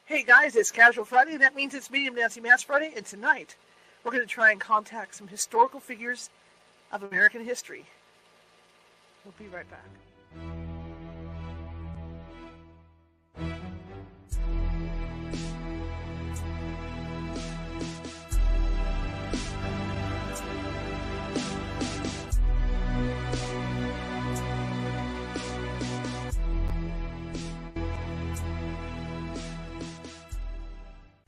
Hey guys, it's Casual Friday. That means it's Medium Nancy Matz Friday, and tonight we're going to try and contact some historical figures of American history. We'll be right back.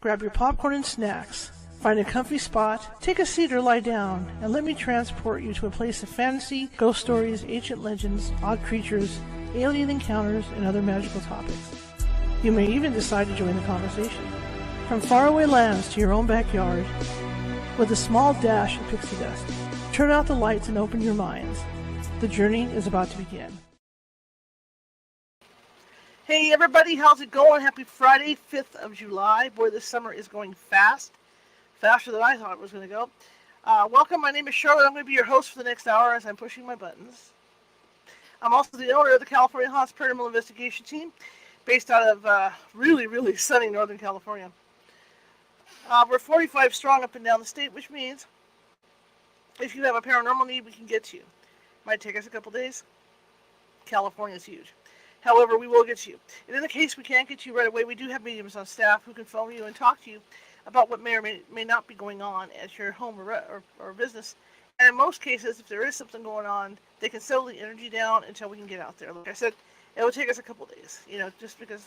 Grab your popcorn and snacks. Find a comfy spot, take a seat or lie down, and let me transport you to a place of fantasy, ghost stories, ancient legends, odd creatures, alien encounters, and other magical topics. You may even decide to join the conversation. From faraway lands to your own backyard, with a small dash of pixie dust, turn out the lights and open your minds. The journey is about to begin. Hey everybody, how's it going? Happy Friday, 5th of July. Boy, this summer is going fast. Faster than I thought it was going to go. Welcome, my name is Charlotte. I'm going to be your host for the next hour as I'm pushing my buttons. I'm also the owner of the California Haunts Paranormal Investigation Team, based out of really sunny Northern California. We're 45 strong up and down the state, which means if you have a paranormal need, we can get to you. Might take us a couple days. California's huge. However, we will get to you. And in the case we can't get to you right away, we do have mediums on staff who can phone you and talk to you about what may or may not be going on at your home or business. And in most cases, if there is something going on, they can settle the energy down until we can get out there. Like I said, it will take us a couple days, just because,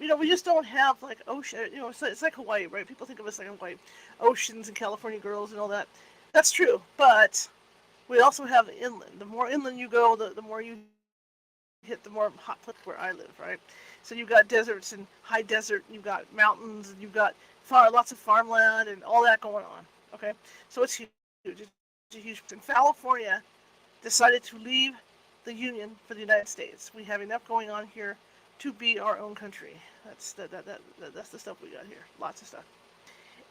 we just don't have like ocean, it's like Hawaii, right? People think of us like Hawaii, oceans and California girls and all that. That's true, but we also have inland. The more inland you go, the more you hit the more hot place where I live, right? So you've got deserts and high desert, you've got mountains, and you've got lots of farmland and all that going on, okay? So it's huge. It's huge. And California decided to leave the Union for the United States. We have enough going on here to be our own country. That's the stuff we got here. Lots of stuff.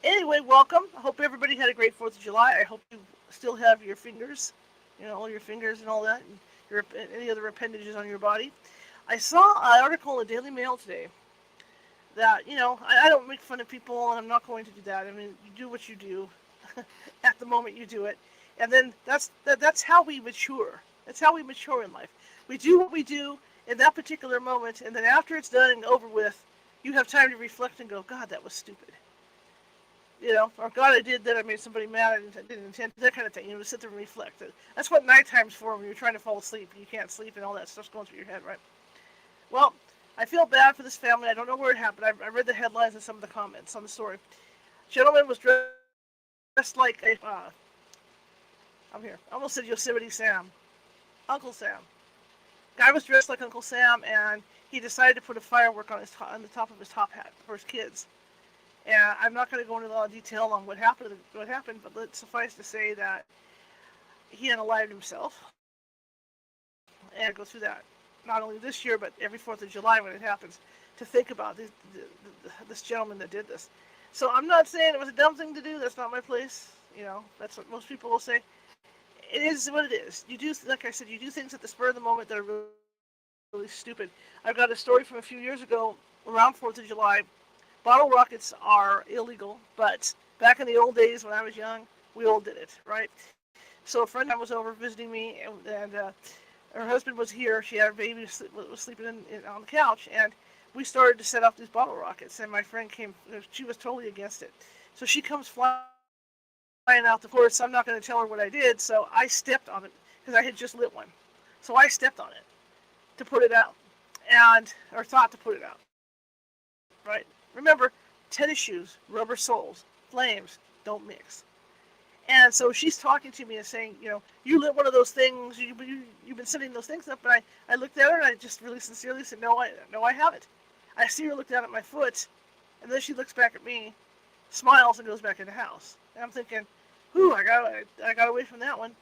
Anyway, welcome. I hope everybody had a great 4th of July. I hope you still have your fingers, all your fingers and all that, and any other appendages on your body. I saw an article in the Daily Mail today that, I don't make fun of people, and I'm not going to do that. I mean, you do what you do at the moment you do it. And then that's how we mature. That's how we mature in life. We do what we do in that particular moment, and then after it's done and over with, you have time to reflect and go, God, that was stupid. Or God, I did that, I made somebody mad, I didn't intend, that kind of thing, to sit there and reflect. That's what nighttime's for when you're trying to fall asleep, and you can't sleep, and all that stuff's going through your head, right? Well, I feel bad for this family. I don't know where it happened. I read the headlines and some of the comments on the story. Gentleman was dressed like a, I'm here, I almost said Yosemite Sam. Uncle Sam. Guy was dressed like Uncle Sam, and he decided to put a firework on the top of his top hat for his kids. And I'm not going to go into a lot of detail on what happened, but let's suffice to say that he unalived himself. And I go through that, not only this year, but every 4th of July when it happens, to think about this gentleman that did this. So I'm not saying it was a dumb thing to do. That's not my place. That's what most people will say. It is what it is. You do, like I said, you do things at the spur of the moment that are really, really stupid. I've got a story from a few years ago, around 4th of July. Bottle rockets are illegal, but back in the old days when I was young, we all did it, right? So a friend of mine was over visiting me, and her husband was here. She had her baby was sleeping on the couch, and we started to set off these bottle rockets. And my friend came; she was totally against it. So she comes flying out the course. I'm not going to tell her what I did, so I stepped on it because I had just lit one. So I stepped on it to put it out, or thought to put it out, right? Remember, tennis shoes, rubber soles, flames, don't mix. And so she's talking to me and saying, you lit one of those things, you've been setting those things up. And I looked at her and I just really sincerely said, no, I haven't. I see her look down at my foot, and then she looks back at me, smiles, and goes back in the house. And I'm thinking, whew, I got away from that one.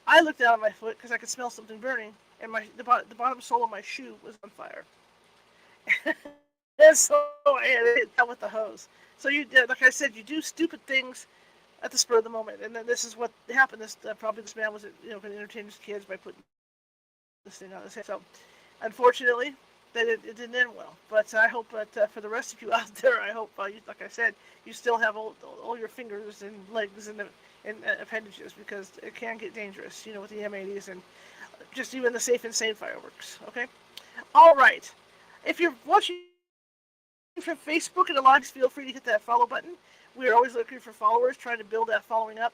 I looked down at my foot because I could smell something burning, and the bottom sole of my shoe was on fire. And so I hit that with the hose. So like I said, you do stupid things at the spur of the moment, and then this is what happened. This man was going to entertain his kids by putting this thing on his head. So, unfortunately, that it didn't end well. But I hope that for the rest of you out there, I hope, like I said, you still have all your fingers and legs and appendages, because it can get dangerous, with the M80s and just even the Safe and Sane fireworks. Okay? All right. If you're watching from Facebook and the lives, feel free to hit that follow button. We're always looking for followers, trying to build that following up.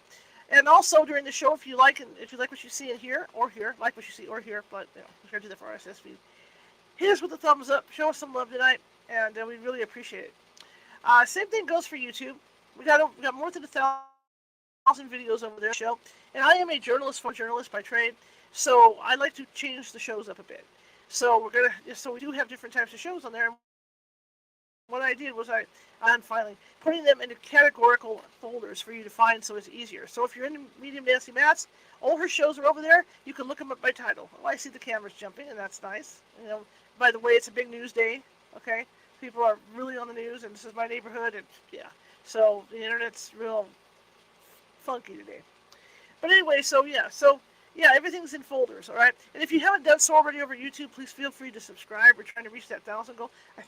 And also during the show, if you like what you see and hear, or hear, like what you see or hear, but we're going to do that for RSS feed. Hit us with a thumbs up. Show us some love tonight, and we really appreciate it. Same thing goes for YouTube. We got more than 1,000 videos over there. Show, and I am a journalist by trade, so I like to change the shows up a bit. So we do have different types of shows on there. What I did was I'm finally putting them into categorical folders for you to find, so it's easier. So if you're into Medium Nancy Matz, all her shows are over there. You can look them up by title. Oh, I see the cameras jumping, and that's nice. By the way, it's a big news day. Okay, people are really on the news, and this is my neighborhood, and yeah. So the internet's real funky today. But anyway, so yeah, everything's in folders. All right, and if you haven't done so already over YouTube, please feel free to subscribe. We're trying to reach that 1,000 goal. I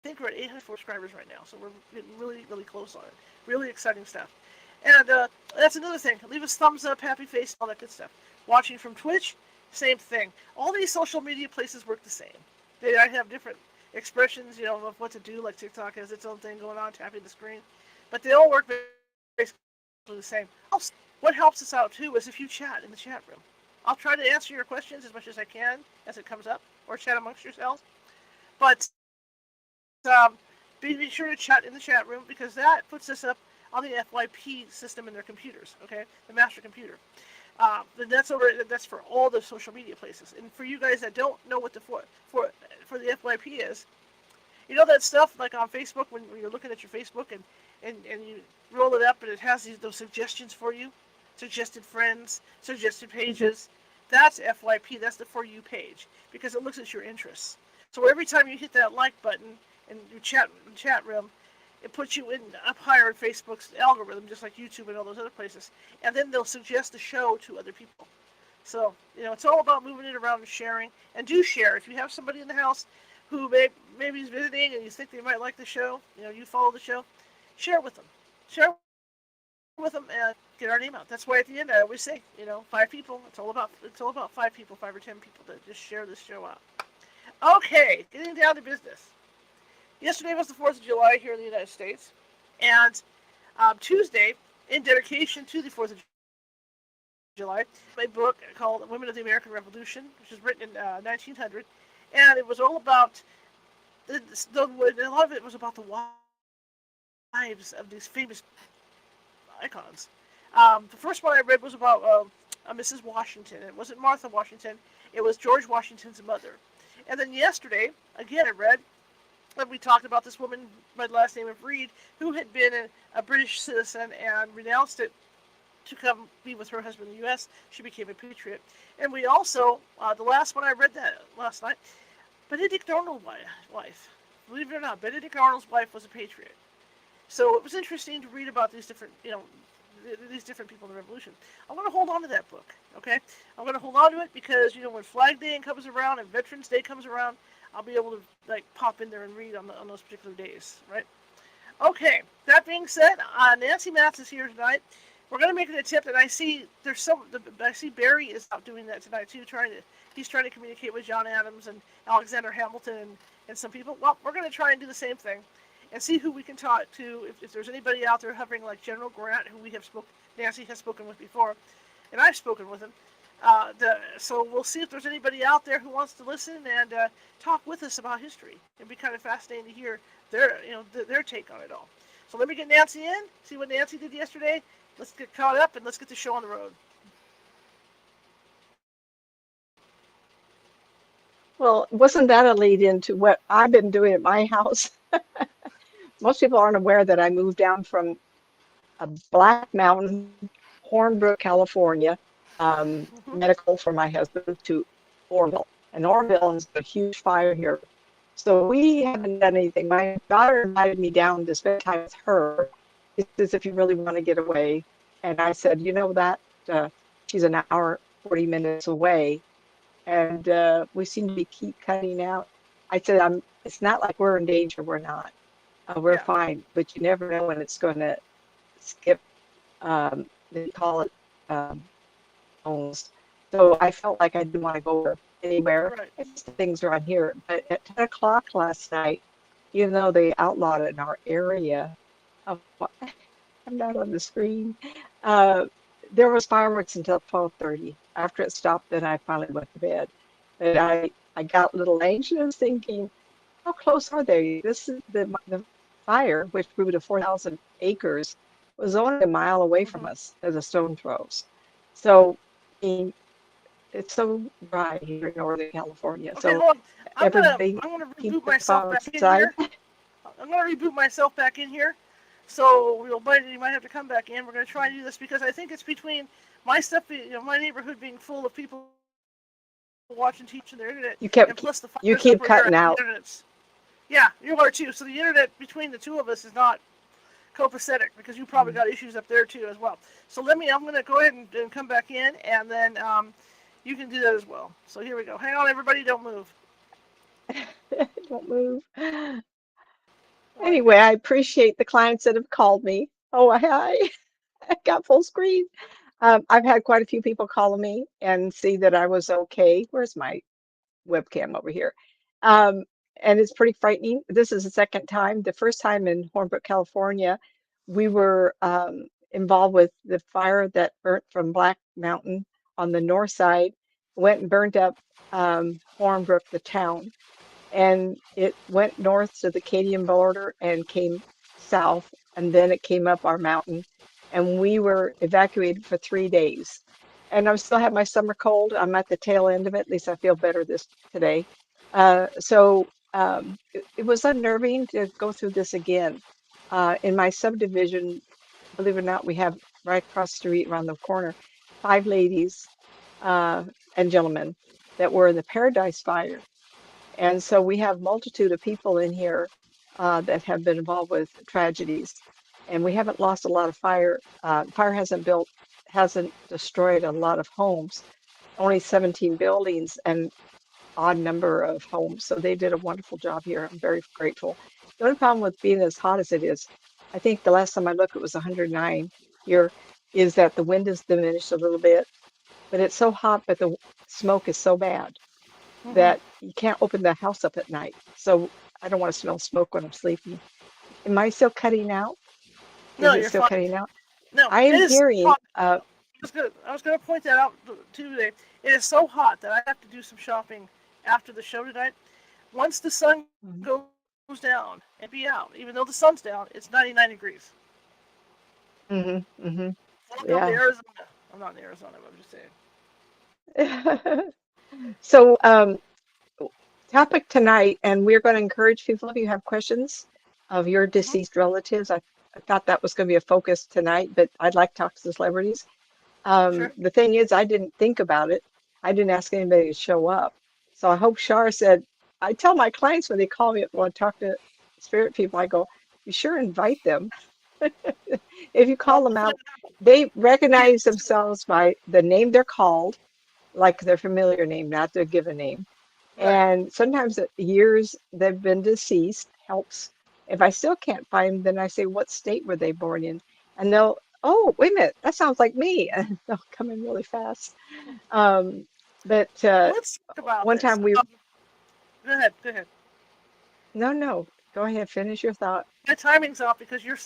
think we're at 800 subscribers right now, so we're getting really, really close on it. Really exciting stuff. And that's another thing. Leave us thumbs up, happy face, all that good stuff. Watching from Twitch, same thing. All these social media places work the same. I have different expressions, of what to do, like TikTok has its own thing going on, tapping the screen. But they all work basically the same. Also, what helps us out, too, is if you chat in the chat room. I'll try to answer your questions as much as I can as it comes up, or chat amongst yourselves. But be sure to chat in the chat room, because that puts us up on the FYP system in their computers, okay? The master computer. That's for all the social media places. And for you guys that don't know what the for the FYP is, that stuff like on Facebook, when you're looking at your Facebook and you roll it up and it has those suggestions for you, suggested friends, suggested pages. That's FYP. That's the For You page, because it looks at your interests. So every time you hit that like button and you chat room, it puts you up higher in Facebook's algorithm, just like YouTube and all those other places. And then they'll suggest the show to other people. So, it's all about moving it around and sharing. And do share. If you have somebody in the house who maybe is visiting and you think they might like the show, you follow the show, share with them. Share with them and get our name out. That's why at the end I always say, 5 people. It's all about 5 people, 5 or 10 people that just share this show out. Okay, getting down to business. Yesterday was the 4th of July here in the United States, and Tuesday, in dedication to the 4th of July, my book called Women of the American Revolution, which was written in 1900, and it was all about, a lot of it was about the lives of these famous icons. The first one I read was about Mrs. Washington. It wasn't Martha Washington, it was George Washington's mother. And then yesterday, again I read, and we talked about this woman by the last name of Reed, who had been a British citizen and renounced it to come be with her husband in the U.S. She became a patriot. And we also, the last one I read that last night, Benedict Arnold's wife. Believe it or not, Benedict Arnold's wife was a patriot. So it was interesting to read about these different, these different people in the Revolution. I'm going to hold on to that book, okay? I'm going to hold on to it because, when Flag Day comes around and Veterans Day comes around, I'll be able to pop in there and read on those particular days, right? Okay, that being said, Nancy Matz is here tonight. We're going to make an attempt, and I see Barry is out doing that tonight too. He's trying to communicate with John Adams and Alexander Hamilton and some people. Well, we're going to try and do the same thing, and see who we can talk to. If there's anybody out there hovering like General Grant, who Nancy has spoken with before, and I've spoken with him. So we'll see if there's anybody out there who wants to listen and talk with us about history. It'd be kind of fascinating to hear their take on it all. So let me get Nancy in, see what Nancy did yesterday. Let's get caught up and let's get the show on the road. Well, wasn't that a lead into what I've been doing at my house? Most people aren't aware that I moved down from a Black Mountain, Hornbrook, California, medical for my husband, to Orville. And Orville is a huge fire here. So we haven't done anything. My daughter invited me down to spend time with her. She says, if you really want to get away. And I said, that she's an hour, 40 minutes away. and we seem to be keep cutting out. I said, it's not like we're in danger. We're not. We're Yeah. fine, but you never know when it's going to skip. They call it phones. So I felt like I didn't want to go anywhere. Right. I guess the things are on here. But at 10 o'clock last night, even though they outlawed it in our area, of, I'm not on the screen. Uh, there was fireworks until 12:30. After it stopped, then I finally went to bed. But I got a little anxious, thinking, how close are they? This is the fire, which grew to 4,000 acres, was only a mile away from Mm-hmm. us as a stone throws. So I mean, it's so dry here in Northern California. Okay, So hold on. I'm gonna everybody I'm gonna keep reboot the myself fireworks back in inside. here. I'm gonna reboot myself back in here. So you might have to come back in. We're gonna try and do this because I think it's between my stuff, my neighborhood being full of people watching, teaching their internet, You and kept plus the you fires up keep where you're cutting at. The out. internet's yeah, you are too. So the internet between the two of us is not copacetic because you probably got issues up there too as well. So I'm gonna go ahead and come back in, and then you can do that as well. So here we go. Hang on, everybody, don't move. Don't move. All right. Anyway, I appreciate the clients that have called me. Oh, I got full screen. I've had quite a few people call me and see that I was okay. Where's my webcam over here? Um, and it's pretty frightening. This is the second time. The first time in Hornbrook, California, we were involved with the fire that burnt from Black Mountain on the north side, went and burnt up Hornbrook, the town, and it went north to the Canadian border and came south, and then it came up our mountain, and we were evacuated for 3 days. And I still have my summer cold. I'm at the tail end of it. At least I feel better this today. It was unnerving to go through this again. In my subdivision, believe it or not, we have right across the street around the corner, 5 ladies uh, and gentlemen that were in the Paradise Fire, and so we have multitude of people in here that have been involved with tragedies, and we haven't lost a lot of fire. Fire hasn't destroyed a lot of homes, only 17 buildings and odd number of homes. So they did a wonderful job here. I'm very grateful. The only problem with being as hot as it is, I think the last time I looked, it was 109 here, is that the wind has diminished a little bit, but it's so hot, but the smoke is so bad Mm-hmm. that you can't open the house up at night. So I don't want to smell smoke when I'm sleeping. Am I still cutting out? No, Is it you're still fine. cutting out? No, I it am is hearing, hot. I was gonna point that out too today. It is so hot that I have to do some shopping after the show tonight. Once the sun mhm, goes down and be out, even though the sun's down, it's 99 degrees. hmm Welcome to yeah. Arizona. I'm not in Arizona, but I'm just saying. So, topic tonight, and we're going to encourage people if you have questions of your Mm-hmm. deceased relatives. I thought that was going to be a focus tonight, but I'd like to talk to the celebrities. Sure. The thing is, I didn't think about it. I didn't ask anybody to show up. So I hope Shar said, I tell my clients when they call me when I talk to spirit people, I go, you sure invite them. If you Well, call them out, they yeah, recognize themselves by the name they're called, like their familiar name, not their given name. right. And sometimes the years they've been deceased helps. If I still can't find them, then I say, what state were they born in? And they'll, oh, wait a minute, that sounds like me. And they'll come in really fast. Um, but Let's talk about one this. time we, Go ahead. Go ahead. no, go ahead, finish your thought. My timing's off because you're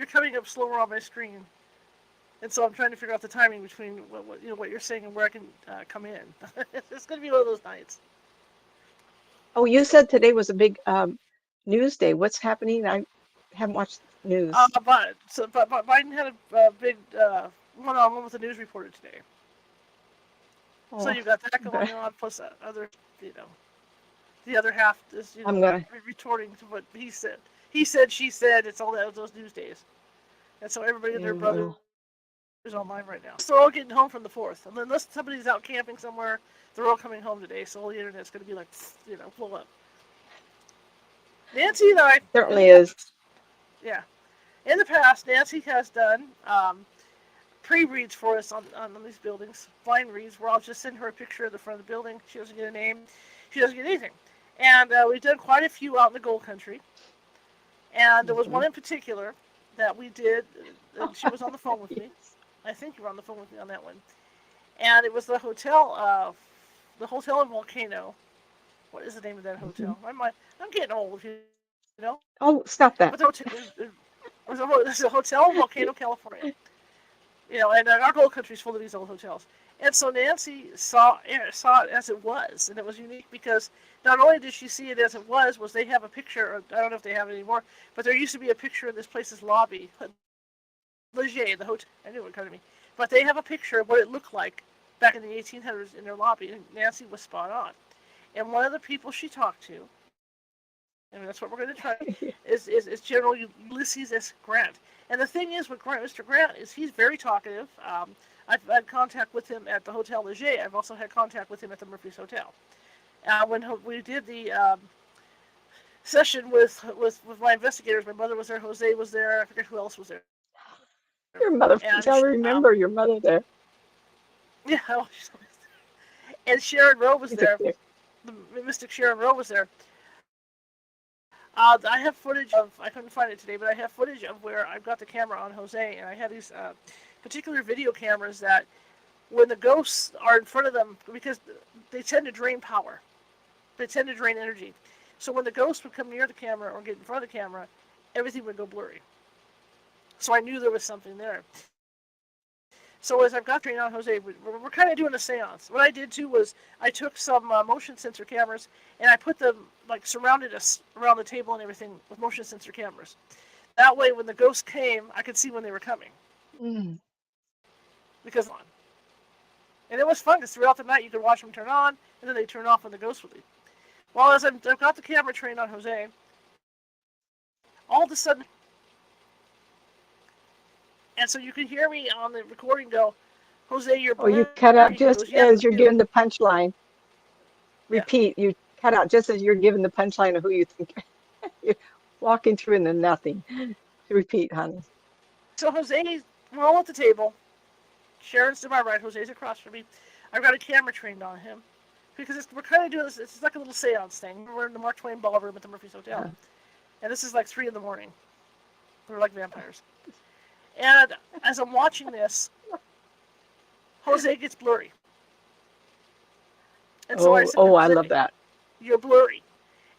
coming up slower on my screen, and so I'm trying to figure out the timing between what you're saying and where I can come in. It's going to be one of those nights. Oh, you said today was a big news day. What's happening? I haven't watched news. But Biden had a big one-on-one with a news reporter today. So Oh, you've got that but going on, plus other, you know, the other half is, I'm gonna. retorting to what he said. He said, she said. It's all those news days, and so everybody and Yeah, their brothers well, online right now. So they're all getting home from the fourth, and unless somebody's out camping somewhere, they're all coming home today. So all the internet's going to be like, blow up. Nancy and I, in the certainly is. past, yeah, in the past, Nancy has done pre-reads for us on these buildings, blind reads, where I'll just send her a picture of the front of the building. She doesn't get a name. She doesn't get anything. And we've done quite a few out in the Gold Country. And there was one in particular that we did. She was on the phone with me. I think you were on the phone with me on that one. And it was the hotel in Volcano. What is the name of that hotel? I'm getting old, you know. Oh, stop that. But it was a hotel in Volcano, California. You know, and our Gold Country is full of these old hotels. And so Nancy saw it as it was, and it was unique because not only did she see it as it was they have a picture. I don't know if they have it anymore, but there used to be a picture in this place's lobby, Leger, the hotel. I knew it would come to me, but they have a picture of what it looked like back in the 1800s in their lobby, and Nancy was spot on. And one of the people she talked to, and that's what we're going to try, is General Ulysses S. Grant. And the thing is with Mr. Grant is he's very talkative. I've had contact with him at the Hotel Leger. I've also had contact with him at the Murphy's Hotel. When we did the session with my investigators, my mother was there, Jose was there, I forget who else was there. Your mother, I remember your mother there. Yeah, and Sharon Rowe was there. The Mystic Sharon Rowe was there. I have footage of, I couldn't find it today, but I have footage of where I've got the camera on Jose, and I have these particular video cameras that when the ghosts are in front of them, because they tend to drain power, they tend to drain energy. So when the ghosts would come near the camera or get in front of the camera, everything would go blurry. So I knew there was something there. So as I've got trained on Jose, we're kind of doing a seance. What I did too was I took some motion sensor cameras and I put them, like, surrounded us around the table and everything with motion sensor cameras. That way when the ghosts came, I could see when they were coming. Because and it was fun because throughout the night you could watch them turn on and then they turn off when the ghosts would leave. Well, as I've got the camera trained on Jose, all of a sudden, and so you can hear me on the recording go, Jose, you're blurry. Oh, you cut out just as you're giving the punchline. Repeat, you cut out just as you're giving the punchline of who you think you're walking through into nothing. Repeat, honey. So Jose, we're all at the table. Sharon's to my right, Jose's across from me. I've got a camera trained on him. Because we're kind of doing this, it's like a little seance thing. We're in the Mark Twain Ballroom at the Murphy's Hotel. And this is like 3 a.m. We're like vampires. And as I'm watching this, Jose gets blurry. And so I said, I love that. You're blurry.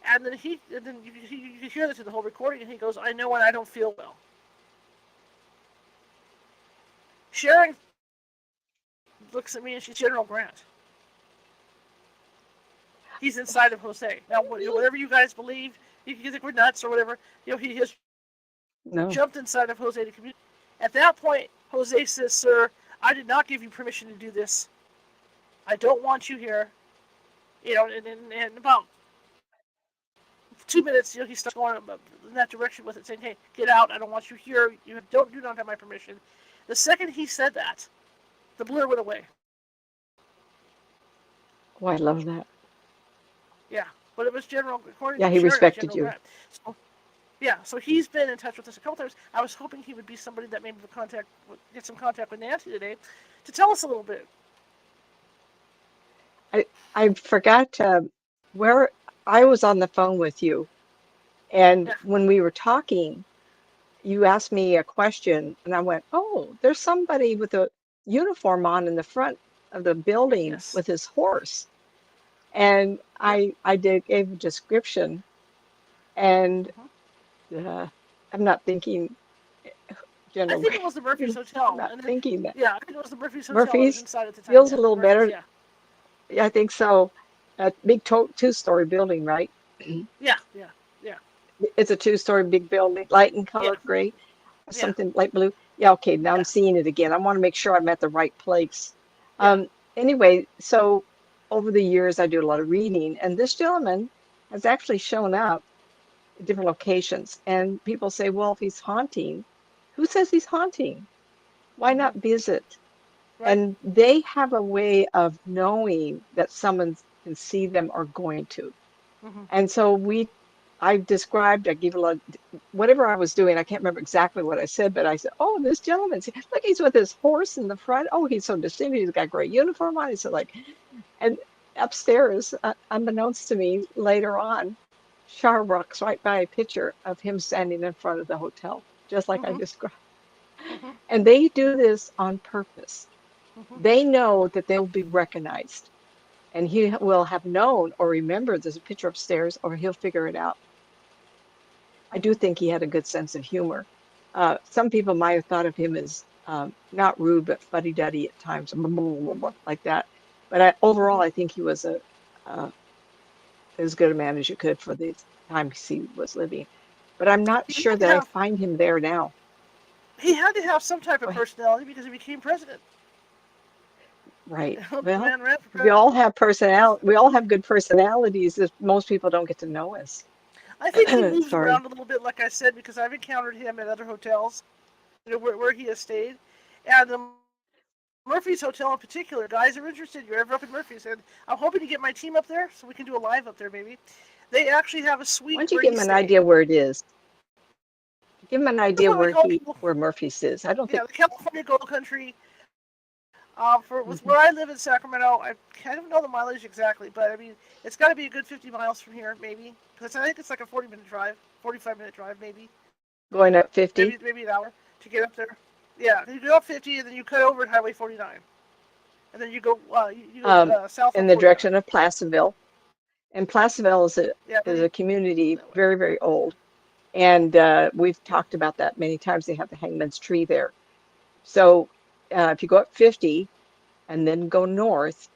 And then you can hear this through the whole recording, and he goes, I know when I don't feel well. Sharon looks at me and she's General Grant. He's inside of Jose. Now, whatever you guys believe, you can think we're nuts or whatever, he has jumped inside of Jose to communicate. At that point, Jose says, sir, I did not give you permission to do this. I don't want you here. And about 2 minutes, he starts going in that direction with it, saying, hey, get out. I don't want you here. You do not have my permission. The second he said that, the blur went away. Oh, I love that. Yeah, but it was General. Yeah, he respected you. So he's been in touch with us a couple times. I was hoping he would be somebody that maybe get some contact with Nancy today to tell us a little bit. I forgot where I was on the phone with you, and when we were talking, you asked me a question, and I went, "Oh, there's somebody with a uniform on in the front of the building with his horse," and I gave a description, and I'm not thinking. General, I think it was the Murphy's Hotel. I'm not thinking that. Yeah, I think it was the Murphy's Hotel. Murphy's inside at the time. Feels a little better. Yeah, I think so. A big two-story building, right? Yeah. It's a two-story big building, light in color, gray, something light blue. Yeah, okay, now I'm seeing it again. I want to make sure I'm at the right place. Anyway, so over the years, I do a lot of reading, and this gentleman has actually shown up at different locations. And people say, well, if he's haunting, who says he's haunting? Why not visit? Right. And they have a way of knowing that someone can see them or going to. And so we I gave a lot, whatever I was doing. I can't remember exactly what I said, but I said, "Oh, this gentleman, look, he's with his horse in the front. Oh, he's so distinguished. He's got a great uniform on." I said, like, and upstairs, unbeknownst to me, later on, Char walks right by a picture of him standing in front of the hotel, just like I Mm-hmm. described. Mm-hmm. And they do this on purpose. Mm-hmm. They know that they'll be recognized, and he will have known or remembered there's a picture upstairs, or he'll figure it out. I do Mm-hmm. think he had a good sense of humor. Some people might have thought of him as not rude, but fuddy-duddy at times, Mm-hmm. like that. But overall, Mm-hmm. I think he was uh, as good a man as you could for the times he was living. But I'm not He sure had to that I have find him there now. he had to have some type Go of ahead. personality because he became president. Right. The Well, man ran for we all president. have personality. We all have good personalities. Just most people don't get to know us. I think he moves Sorry. around a little bit, like I said, because I've encountered him at other hotels, where he has stayed, and the Murphy's Hotel in particular. Guys are interested. You're ever up in Murphy's, and I'm hoping to get my team up there so we can do a live up there, maybe. They actually have a Why suite don't you where give he him an stayed. idea where it is? Give him an That's idea what we call people. where Murphy's is. I don't Yeah, think. the California Gold Country. For with Mhm. where I live in Sacramento, I don't know the mileage exactly, but I mean it's got to be a good 50 miles from here, maybe. Because I think it's like a 40-minute drive, 45-minute drive, maybe, Going up 50, maybe an hour to get up there. Yeah, you go up 50, and then you cut over at Highway 49, and then you go um, south on in the 49. direction of Placerville. And Placerville Yeah, is maybe a community that way. very, very old. And we've talked about that many times. They have the Hangman's Tree there. So if you go up 50 and then go north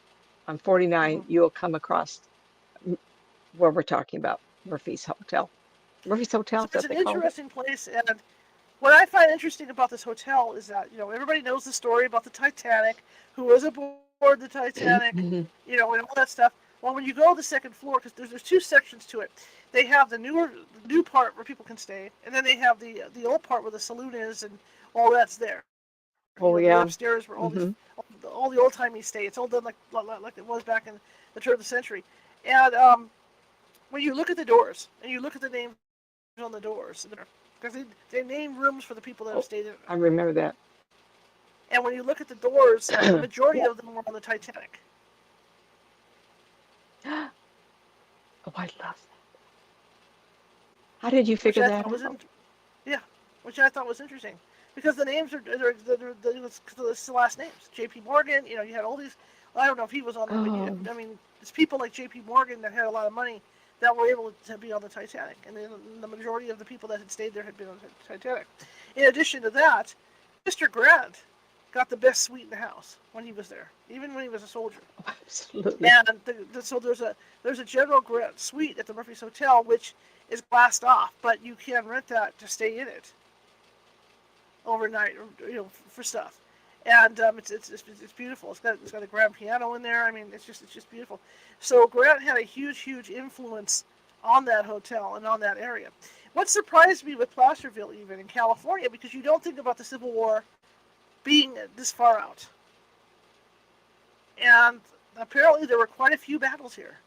on 49, Mm-hmm. you'll come across m- where we're talking about, Murphy's Hotel. Murphy's Hotel, So is that it's what an they called it? interesting place, and what I find interesting about this hotel is that everybody knows the story about the Titanic, who was aboard the Titanic, and all that stuff. Well, when you go to the second floor, because there's two sections to it, they have the new part where people can stay, and then they have the old part where the saloon is and all that's there. Oh, The yeah. upstairs where Hmm. all the old timey stay. It's all done like it was back in the turn of the century. And when you look at the doors and you look at the names on the doors, because they name rooms for the people that have Oh, stayed in I there. remember that. And when you look at the doors, the majority Well, of them were on the Titanic, oh, I love that. How did you which figure I that thought was out? yeah, which I thought was interesting, because the names it's the last names. J.P. Morgan, you had all these. Well, I don't know if he was on there, but Oh, I mean, it's people like J.P. Morgan that had a lot of money that were able to be on the Titanic, and then the majority of the people that had stayed there had been on the Titanic. In addition to that, Mr. Grant got the best suite in the house when he was there, even when he was a soldier. absolutely. And so there's a general suite at the Murphy's Hotel, which is glassed off, but you can rent that to stay in it overnight, for stuff. And it's beautiful. It's got a grand piano in there. I mean, it's just beautiful. So Grant had a huge influence on that hotel and on that area. What surprised me with Placerville, even in California, because you don't think about the Civil War being this far out, and apparently there were quite a few battles here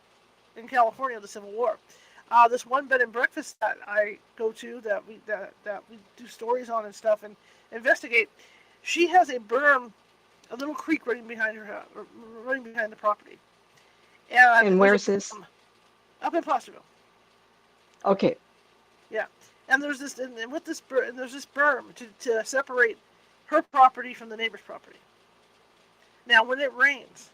in California of the Civil War. This one bed and breakfast that I go to that we do stories on and stuff and investigate, she has a berm, a little creek running behind her house, running behind the property, and And there's a where's this? berm up in Placerville. Okay. Yeah, and there's this and with this and there's this berm to separate her property from the neighbor's property. Now, when it rains,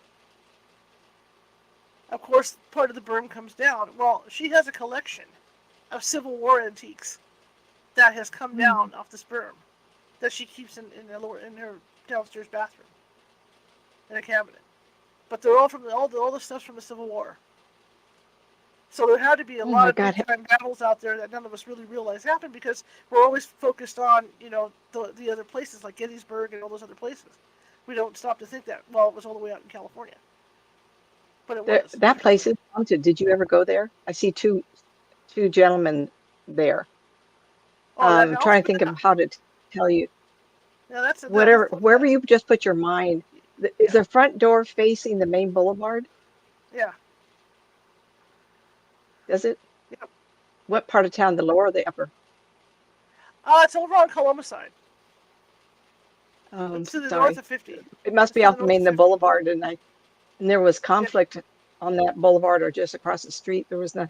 of course, part of the berm comes down. Well, she has a collection of Civil War antiques that has come Mm. down off this berm that she keeps in her downstairs bathroom in a cabinet. But they're all from all the stuff's from the Civil War. So there had to be a Oh lot my of God. big time battles out there that none of us really realize happened because we're always focused on the other places like Gettysburg and all those other places. We don't stop to think that it was all the way out in California, but it was. That place is haunted. Did you ever go there? I see two gentlemen there. Oh, that house? Trying to think of how to tell you. Yeah, that's Wherever you just put your mind. Is yeah, the front door facing the main boulevard? yeah, Does it? yeah. What part of town, the lower or the upper? It's over on Columbus side. It's to the north Sorry. of 50. It must It's be to the off north of Main the 50. Boulevard, and there was Yep. conflict on that boulevard or just across the street. There was no,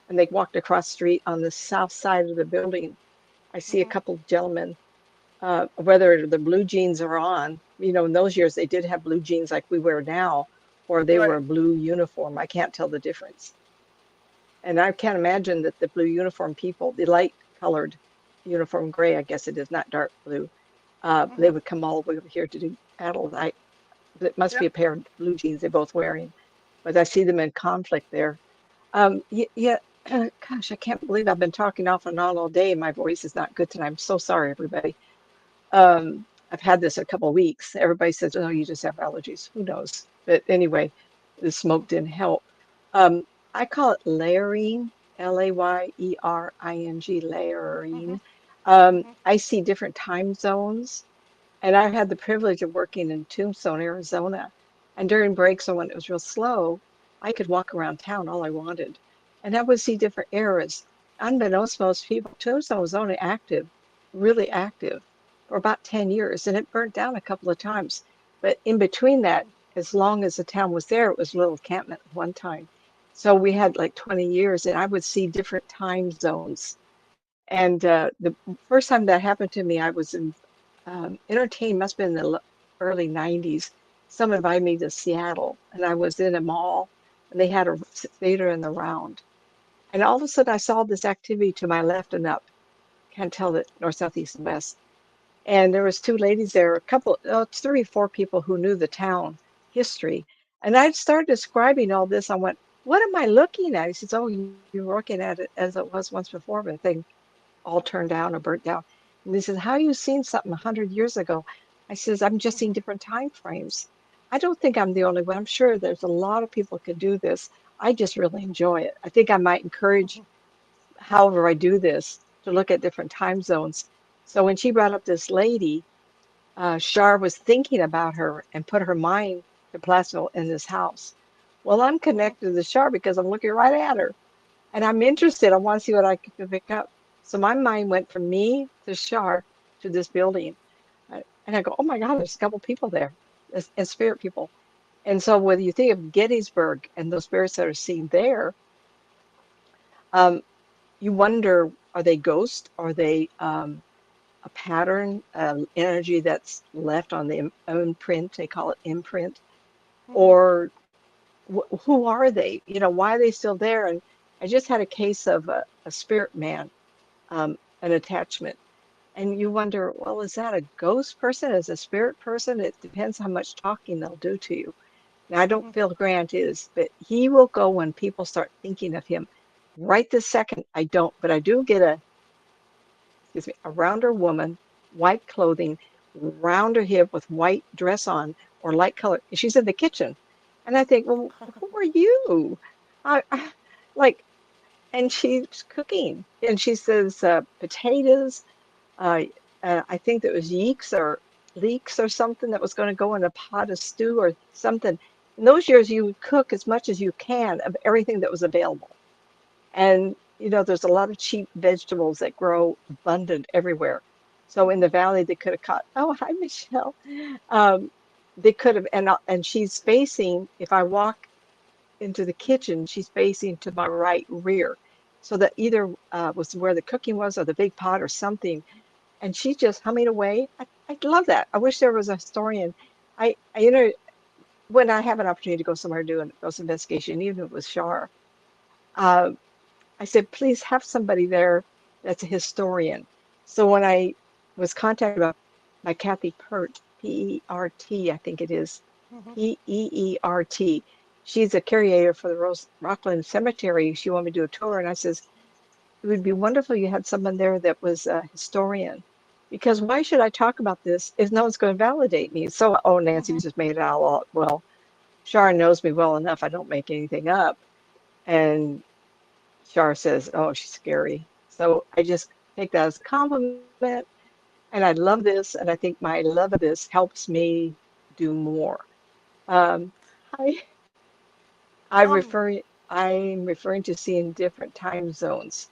and they walked across the street on the south side of the building. I see a Hmm. couple of gentlemen, whether the blue jeans are on, in those years they did have blue jeans like we wear now, or they were Right. a blue uniform. I can't tell the difference. And I can't imagine that the blue uniform people, the light colored uniform gray, I guess it is, not dark blue, they Hmm. would come all the way over here to do battle. It must be Yep. a pair of blue jeans they're both wearing, but I see them in conflict there. Yeah, gosh, I can't believe I've been talking off and on all day. My voice is not good tonight. I'm so sorry, everybody. I've had this a couple of weeks. Everybody says, "Oh, you just have allergies." Who knows? But anyway, the smoke didn't help. Um, I call it layering, Layering, Hmm. layering. Hmm. I see different time zones, and I've had the privilege of working in Tombstone, Arizona. And during breaks or when it was real slow, I could walk around town all I wanted. And I would see different eras. Unbeknownst to most people, Tombstone was only active, really active, for about 10 years. And it burnt down a couple of times. But in between that, as long as the town was there, it was a little encampment at one time. So we Hmm. had like 20 years, and I would see different time zones. And the first time that happened to me, I was in entertained, must have been in the early 90s. Someone invited me to Seattle, and I was in a mall, and they had a theater in the round. And all of a sudden, I saw this activity to my left and up. Can't tell the north, south, east, and west. And there was two ladies there, a couple, three, four people who knew the town history. And I started describing all this. I went, "What am I looking at?" He says, "Oh, you're looking at it as it was once before, but the thing all turned down or burnt down." And he says, "How you seen something 100 years ago?" I says, "I'm just seeing Hmm. different time frames. I don't think I'm the only one. I'm sure there's a lot of people could do this. I just really enjoy it. I think I might encourage, Hmm. however I do this, to look at different time zones." So when she brought up this lady, Shar was thinking about her and put her mind to Placerville in this house. Well, I'm Hmm. connected to Shar because I'm looking right at her. And I'm interested. I want to see what I can pick up. So my mind went from me to Shar to this building. And I go, "Oh my God, there's a couple people there, and spirit people." And so whether you think of Gettysburg and those spirits that are seen there, um, you wonder, are they ghosts? Are they a pattern, energy that's left on the imprint? They call it imprint. Hmm. Or who are they? Why are they still there? And I just had a case of a spirit man, an attachment. And you wonder, well, is that a ghost person? Is a spirit person? It depends how much talking they'll do to you. Now, I don't Hmm. feel Grant is, but he will go when people start thinking of him. Right this second, I don't, but I do get excuse me, a rounder woman, white clothing, rounder hip with white dress on or light color. She's in the kitchen. And I think, well, who are you? I like, and she's cooking. And she says, potatoes, uh, I think that was yeeks or leeks or something that was going to go in a pot of stew or something. In those years, you would cook as much as you can of everything that was available. And, there's a lot of cheap vegetables that grow abundant everywhere. So in Hmm. the valley, they could have caught, oh, hi, Michelle. Um, they could have, and she's facing, if I walk into the kitchen, she's facing to my right rear. So that either was where the cooking was or the big pot or something, and she's just humming away. I love that. I wish there was a historian. When I have an opportunity to go somewhere to do those investigation, even if it was Shar, uh, I said, please have somebody there that's a historian. So when I was contacted by Kathy Pert, P-E-R-T, I think it is, Hmm. P-E-E-R-T. She's a curator for the Rockland Cemetery. She wanted me to do a tour, and I says, it would be wonderful you had someone there that was a historian. Because why should I talk about this if no one's going to validate me? So, oh, Nancy Hmm. just made it out. Well, Shar knows me well enough. I don't make anything up. And Shar says, oh, she's scary. So I just take that as a compliment. And I love this. And I think my love of this helps me do more. Um, I, I Um. refer, I'm referring to seeing different time zones.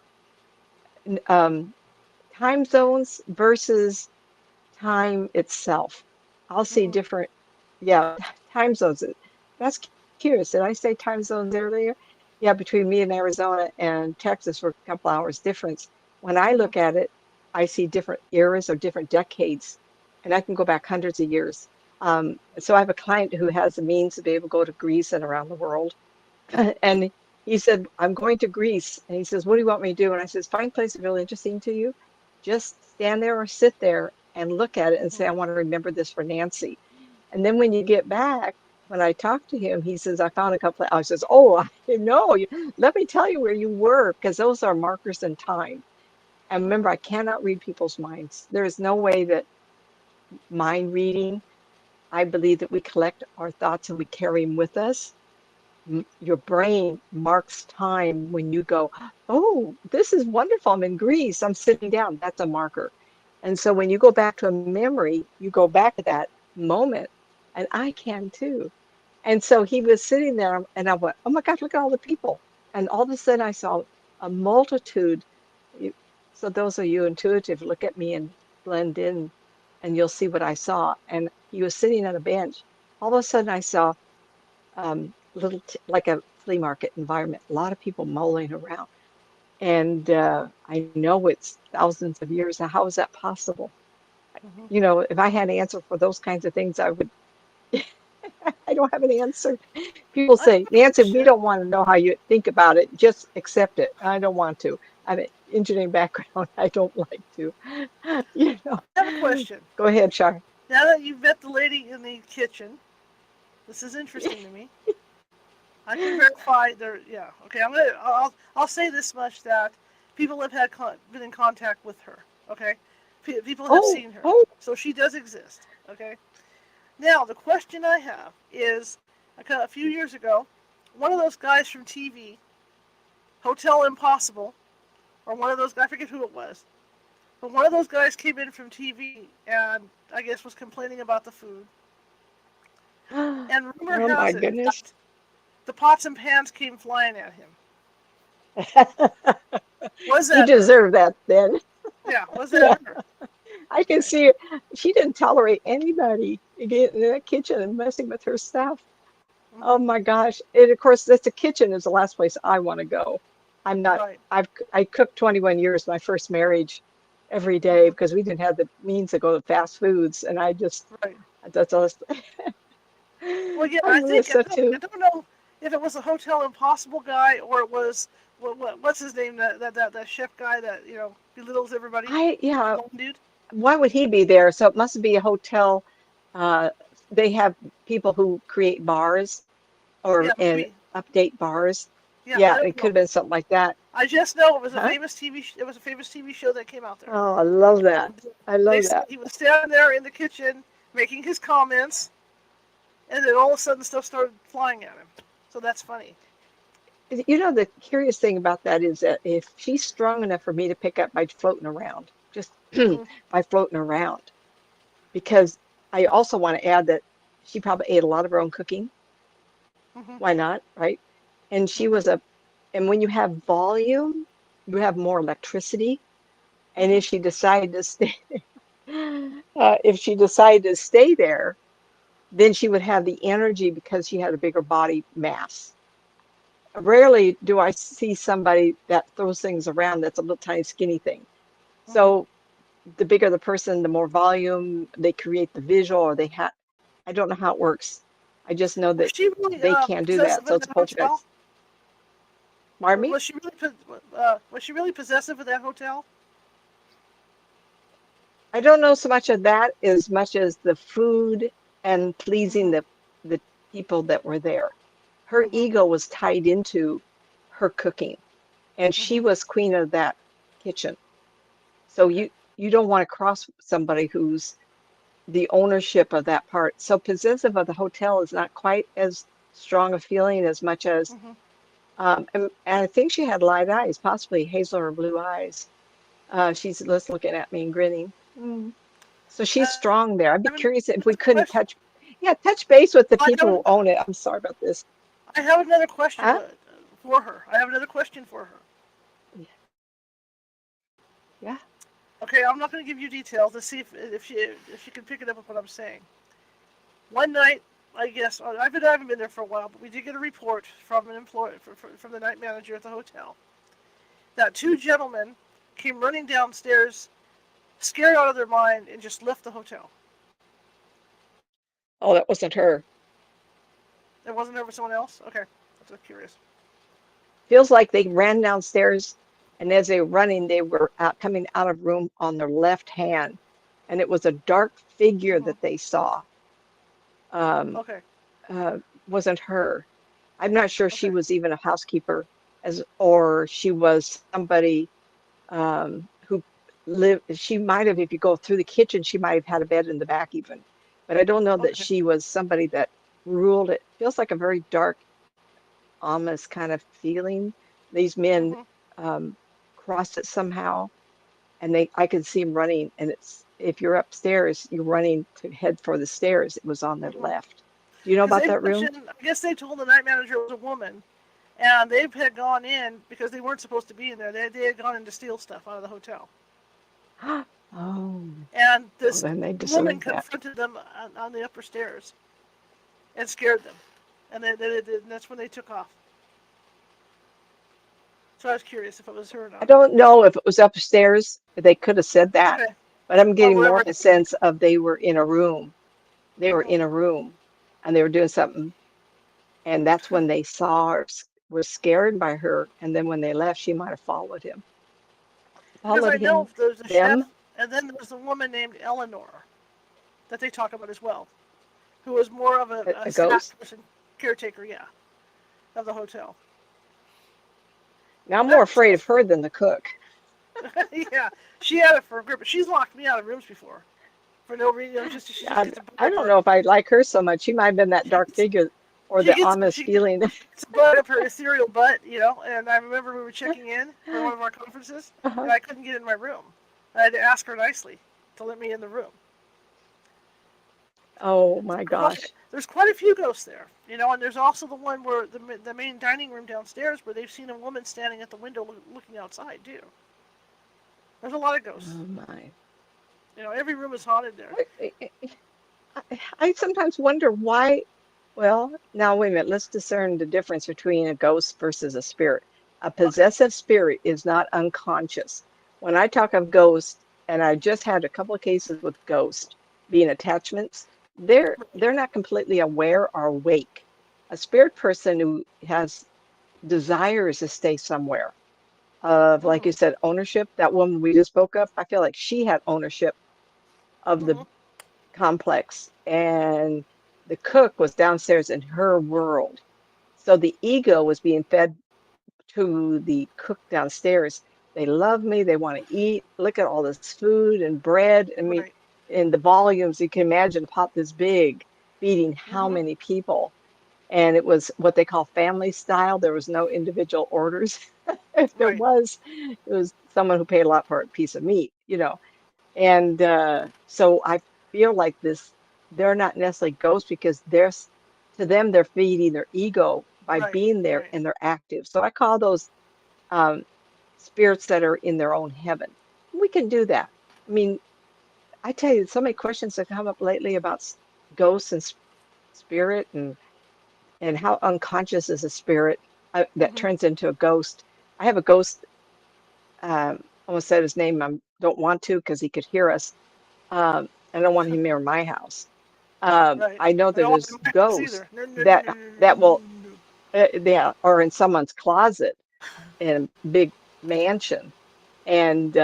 time zones versus time itself. I'll see Mhm. different, yeah, time zones. That's curious. Did I say time zones earlier? Yeah, between me and Arizona and Texas were a couple hours difference. When I Mhm. look at it, I see different eras or different decades, and I can go back hundreds of years. So I have a client who has the means to be able to go to Greece and around the world. And he said, I'm going to Greece. And he says, what do you want me to do? And I says, find places really interesting to you. Just stand there or sit there and look at it and say, Mhm. I want to remember this for Nancy. And then when you get back, when I talk to him, he says, I found a couple of, I says, oh, I know. Let me tell you where you were, because those are markers in time. And remember, Mhm. I cannot read people's minds. There is no way that mind reading, I believe that we collect our thoughts and we carry them with us. Your brain marks time when you go, oh, this is wonderful. I'm in Greece. I'm sitting down. That's a marker. And so when you go back to a memory, you go back to that moment, and I can too. And so he was sitting there, and I went, oh my gosh, look at all the people. And all of a sudden, I saw a multitude. You- So those of you intuitive, look at me and blend in, and you'll see what I saw. And he was sitting on a bench. All of a sudden, I saw little like a flea market environment, a lot of people mulling around. And I know it's thousands of years. Now, how is that possible? Mhm. You know, if I had an answer for those kinds of things, I would. I don't have an answer. People I have say, a Nancy, we question. don't want to know how you think about it. Just accept it. I don't want to. I have an engineering background. I don't like to. You know. I have a question. Go ahead, Char. Now that you've met the lady in the kitchen, this is interesting to me. I can verify there. Yeah. Okay. I'll say this much that people have been in contact with her. Okay. People have Oh, seen her, oh. so she does exist. Okay. Now the question I have is, a few years ago, one of those guys from TV, Hotel Impossible, or one of those, I forget who it was, but one of those guys came in from TV and I guess was complaining about the food. And rumor Oh my has it goodness. that the pots and pans came flying at him. Was You that her? deserve that then. Yeah, was that Yeah. her? I can Okay. see her. She didn't tolerate anybody getting in that kitchen and messing with her stuff. Oh Hmm. my gosh. And of course, that's the kitchen is the last place I want to go. I'm not, Right. I cooked 21 years, my first marriage, every day Hmm. because we didn't have the means to go to fast foods. And I just, Right. that's all, Well, yeah, I'm Melissa I too. don't know if it was a Hotel Impossible guy or it was what's his name, that chef guy that belittles everybody, the Yeah, blonde dude. why would he be there? So it must be a hotel. Uh, they have people who create bars or Yeah, and maybe. update bars. Yeah, I Yeah, don't it could know. have been something like that. I just know it was a Huh? famous It was a famous TV show that came out there. Oh, I love that. And I they love said that. he was standing there in the kitchen making his comments, and then all of a sudden stuff started flying at him. So that's funny. You know, the curious thing about that is that if she's strong enough for me to pick up by floating around, just Hmm. by floating around, because I also want to add that she probably ate a lot of her own cooking. Hmm. Why not, right? And she Hmm. was and when you have volume, you have more electricity. And Hmm. if she decided to stay there, then she would have the energy because she had a bigger body mass. Rarely do I see somebody that throws things around that's a little tiny skinny thing. Hmm. So the bigger the person, the more volume they create the visual, or they have. I don't know how it works. I just know Was that she really they can't do that. possessive So in it's a that hotel? poltergeist. Pardon me? Was she really possessive in that hotel? I don't know so much of that as much as the food and pleasing Hmm. the people that were there. Her Hmm. ego was tied into her cooking, and she Hmm. was queen of that kitchen. So Okay. you don't want to cross somebody who's the ownership of that part. So possessive of the hotel is not quite as strong a feeling as much as Hmm. and I think she had light eyes, possibly hazel or blue eyes. She's just looking at me and grinning. So she's I strong there. I'd be have another curious if we couldn't question. touch base with the I people have who own it. I'm sorry about this. I have another question Huh? for her. I have another question for her. Yeah. Okay, I'm not going to give you details. Let's see if you can pick it up with what I'm saying. One night, I guess I haven't been there for a while, but we did get a report from an employee from the night manager at the hotel that two gentlemen came running downstairs, scared out of their mind, and just left the hotel. Oh, that wasn't her. It wasn't there with someone else. Okay, I'm just curious. Feels like they ran downstairs, and as they were running, they were coming out of room on their left hand, and it was a dark figure Hmm. that they saw. Um, Okay. uh, wasn't her. I'm not sure she Okay. was even a housekeeper, or she was somebody who lived. She might have, if you go through the kitchen, she might have had a bed in the back even. But I don't know that Okay. she was somebody that ruled it. Feels like a very dark, ominous kind of feeling. These men Hmm. um, crossed it somehow, and I could see them running. And it's if you're upstairs, you're running to head for the stairs. It was on their Hmm. left. Do you know Because about they that room? mentioned, I guess they told the night manager it was a woman, and they had gone in because they weren't supposed to be in there. They had gone in to steal stuff out of the hotel. Oh, And well, this then they woman deserve that. confronted them on the upper stairs and scared them. And that's when they took off. So I was curious if it was her or I not. don't know if it was upstairs. They could have said that, Okay. but I'm Or getting more wherever of a they were. sense of they were in a room. They were Hmm. in a room, and they were doing something, and that's when they saw her, were scared by her, and then when they left, she might have Because followed I know him, there's a chef, them, and then there's a woman named Eleanor that they talk about as well, who was more of a a staff ghost. person, caretaker, yeah, of the hotel. Now I'm more That afraid sounds of her fun. than the cook. Yeah, she had it for a grip, but she's locked me out of rooms before for no reason. She just I, gets a bug I up don't her. know if I like her so much. She might have been that She dark gets figure or she the gets ominous she gets feeling. a bug up her ethereal butt. And I remember we were checking in for one of our conferences, and Uh-huh. I couldn't get in my room. I had to ask her nicely to let me in the room. Oh my gosh. There's quite a few ghosts there. And there's also the one where the main dining room downstairs where they've seen a woman standing at the window looking outside too. There's a lot of ghosts. Oh my. Every room is haunted there. I sometimes wonder why. Well, now wait a minute. Let's discern the difference between a ghost versus a spirit. A Okay. possessive spirit is not unconscious. When I talk of ghosts, and I just had a couple of cases with ghosts being attachments, they're not completely aware or awake. A spirit person who has desires to stay somewhere, of like Mm-hmm. you said, ownership. That woman we just spoke of, I feel like she had ownership of the Mm-hmm. complex, and the cook was downstairs in her world. So the ego was being fed to the cook downstairs. They love me, they want to eat. Look at all this food and bread. I mean, Right. in the volumes, you can imagine a pot this big feeding how Mm-hmm. many people. And it was what they call family style. There was no individual orders. If there Right. was, it was someone who paid a lot for a piece of meat. And so I feel like they're not necessarily ghosts because to them, they're feeding their ego by Right. being there Right. and they're active. So I call those um, spirits that are in their own heaven. We can do that. I mean, I tell you, so many questions have come up lately about ghosts and spirit and how unconscious is a spirit that Mm-hmm. turns into a ghost. I have a ghost, almost said his name. I don't want to because he could hear us. I don't want him near my house. Right. I know I that don't want there's to my house ghosts either. No, no, no, that no, no, that will, no, no. yeah, or in someone's closet in a big mansion. And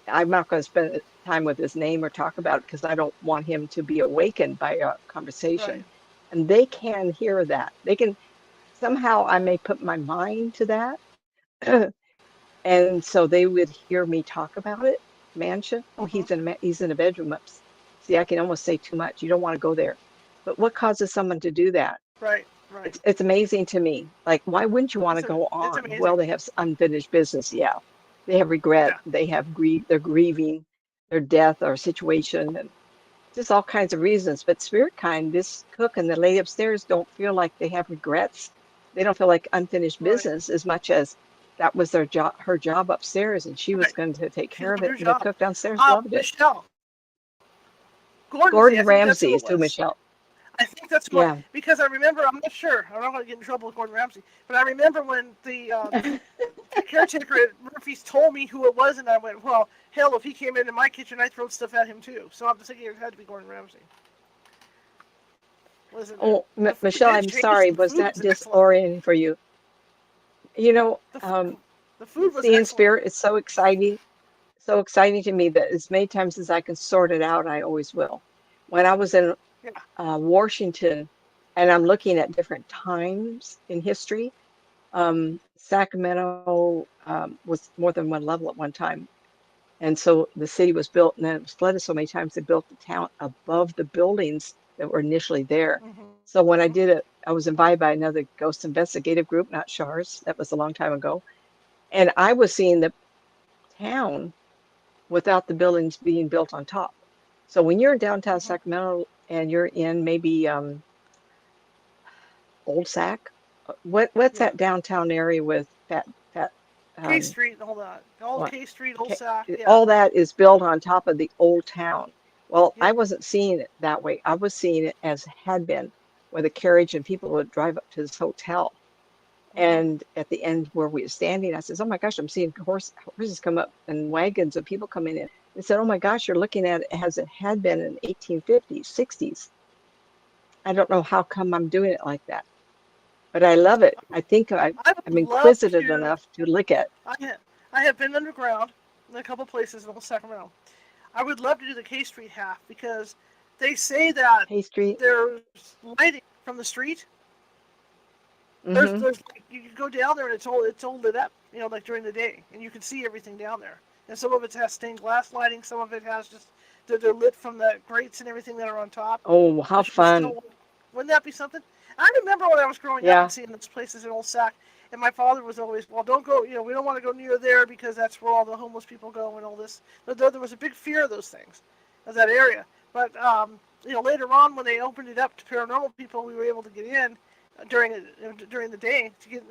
I'm not going to spend time with his name or talk about it because I don't want him to be awakened by a Right. conversation. And they can hear that. They can somehow I may put my mind to that. And so they would hear me talk about it. Mansion. Oh, Mm-hmm. he's in a bedroom. Ups. See, I can almost say too much. You don't want to go there. But what causes someone to do that? Right. Right. It's amazing to me. Like, why wouldn't you want to go It's on? amazing. Well, they have unfinished business. Yeah. They have regret. Yeah. They have grief. They're grieving their death or situation and just all kinds of reasons. But spirit kind, this cook and the lady upstairs don't feel like they have regrets. They don't feel like unfinished Right. business as much as that was her job upstairs, and she was Right. going to take She care of loved it. her And the job. cook downstairs loved it. Michelle. Gordon, Gordon I think that's who Ramsay it is who was. Michelle. I think that's Gordon. Yeah. Because I remember, I'm not sure, I'm not going to get in trouble with Gordon Ramsay, but I remember when the caretaker at Murphy's told me who it was, and I went, well, hell, if he came into my kitchen, I'd throw stuff at him too. So I'm thinking it had to be Gordon Ramsay. Wasn't it? Oh, The food Michelle, did I'm change. sorry. The Was food that was excellent. disorienting for you? You know, The food, the food was seeing excellent. spirit is so exciting to me that as many times as I can sort it out, I always will. When I was in Yeah. Washington, and I'm looking at different times in history, Sacramento was more than one level at one time. And so the city was built, and then it was flooded so many times they built the town above the buildings that were initially there. Mm-hmm. So when I did it, I was invited by another ghost investigative group, not SHARS. That was a long time ago. And I was seeing the town without the buildings being built on top. So when you're in downtown Mm-hmm. Sacramento and you're in maybe Old Sac, what's Yeah. that downtown area with that K um, Street and all that. All what K Street, Old okay, Sac. Yeah. all that is built on top of the old town. Well, I Yep. wasn't seeing it that way. I was seeing it as had been, where the carriage and people would drive up to this hotel. Mm-hmm. And at the end where we were standing, I says, "Oh my gosh, I'm seeing horses come up and wagons of people coming in." They said, "Oh my gosh, you're looking at it as it had been in 1850s, 60s." I don't know how come I'm doing it like that, but I love it. I think I I'm would love inquisitive to. enough to look at I have, I have been underground in a couple places in Old Sacramento. I would love to do the K Street half because they say that Hay Street. there's lighting from the street. Hmm. There's you can go down there and it's all lit up, like during the day, and you can see everything down there. And some of it has stained glass lighting, some of it has just they're lit from the grates and everything that are on top. Oh, how But you can fun. still, wouldn't that be something? I remember when I was growing up and Yeah. seeing those places in Old Sac, and my father was always, well, don't go, we don't want to go near there because that's where all the homeless people go and all this. But there was a big fear of those things, of that area. But later on when they opened it up to paranormal people, we were able to get in during the day to get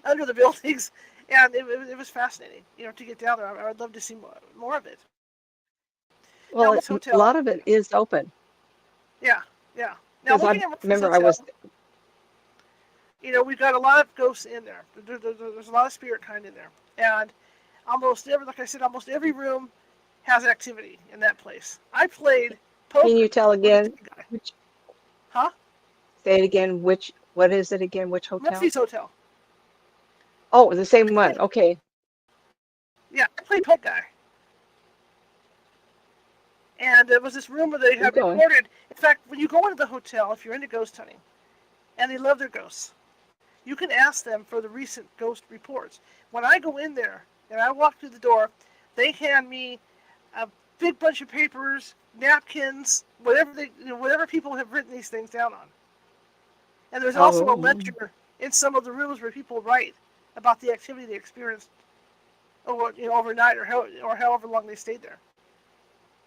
under the buildings, and it was fascinating, to get down there. I'd love to see more of it. Now Well, this a hotel, lot of it is open yeah, yeah. Now because looking I at Murphy's remember I Hotel, was, we've got a lot of ghosts in there. There's a lot of spirit kind in there, and like I said, almost every room has activity in that place. I played can you poker tell with a again dead guy. which, Huh? say it again, what is it again? Which hotel? Murphy's Hotel. Oh, the same I one. played, Okay, yeah, I played poker guy. And there was this room where they keep had going. recorded. In fact, when you go into the hotel, if you're into ghost hunting, and they love their ghosts, you can ask them for the recent ghost reports. When I go in there and I walk through the door, they hand me a big bunch of papers, napkins, whatever people have written these things down on. And there's also a Oh, ledger in some of the rooms where people write about the activity they experienced overnight or however long they stayed there.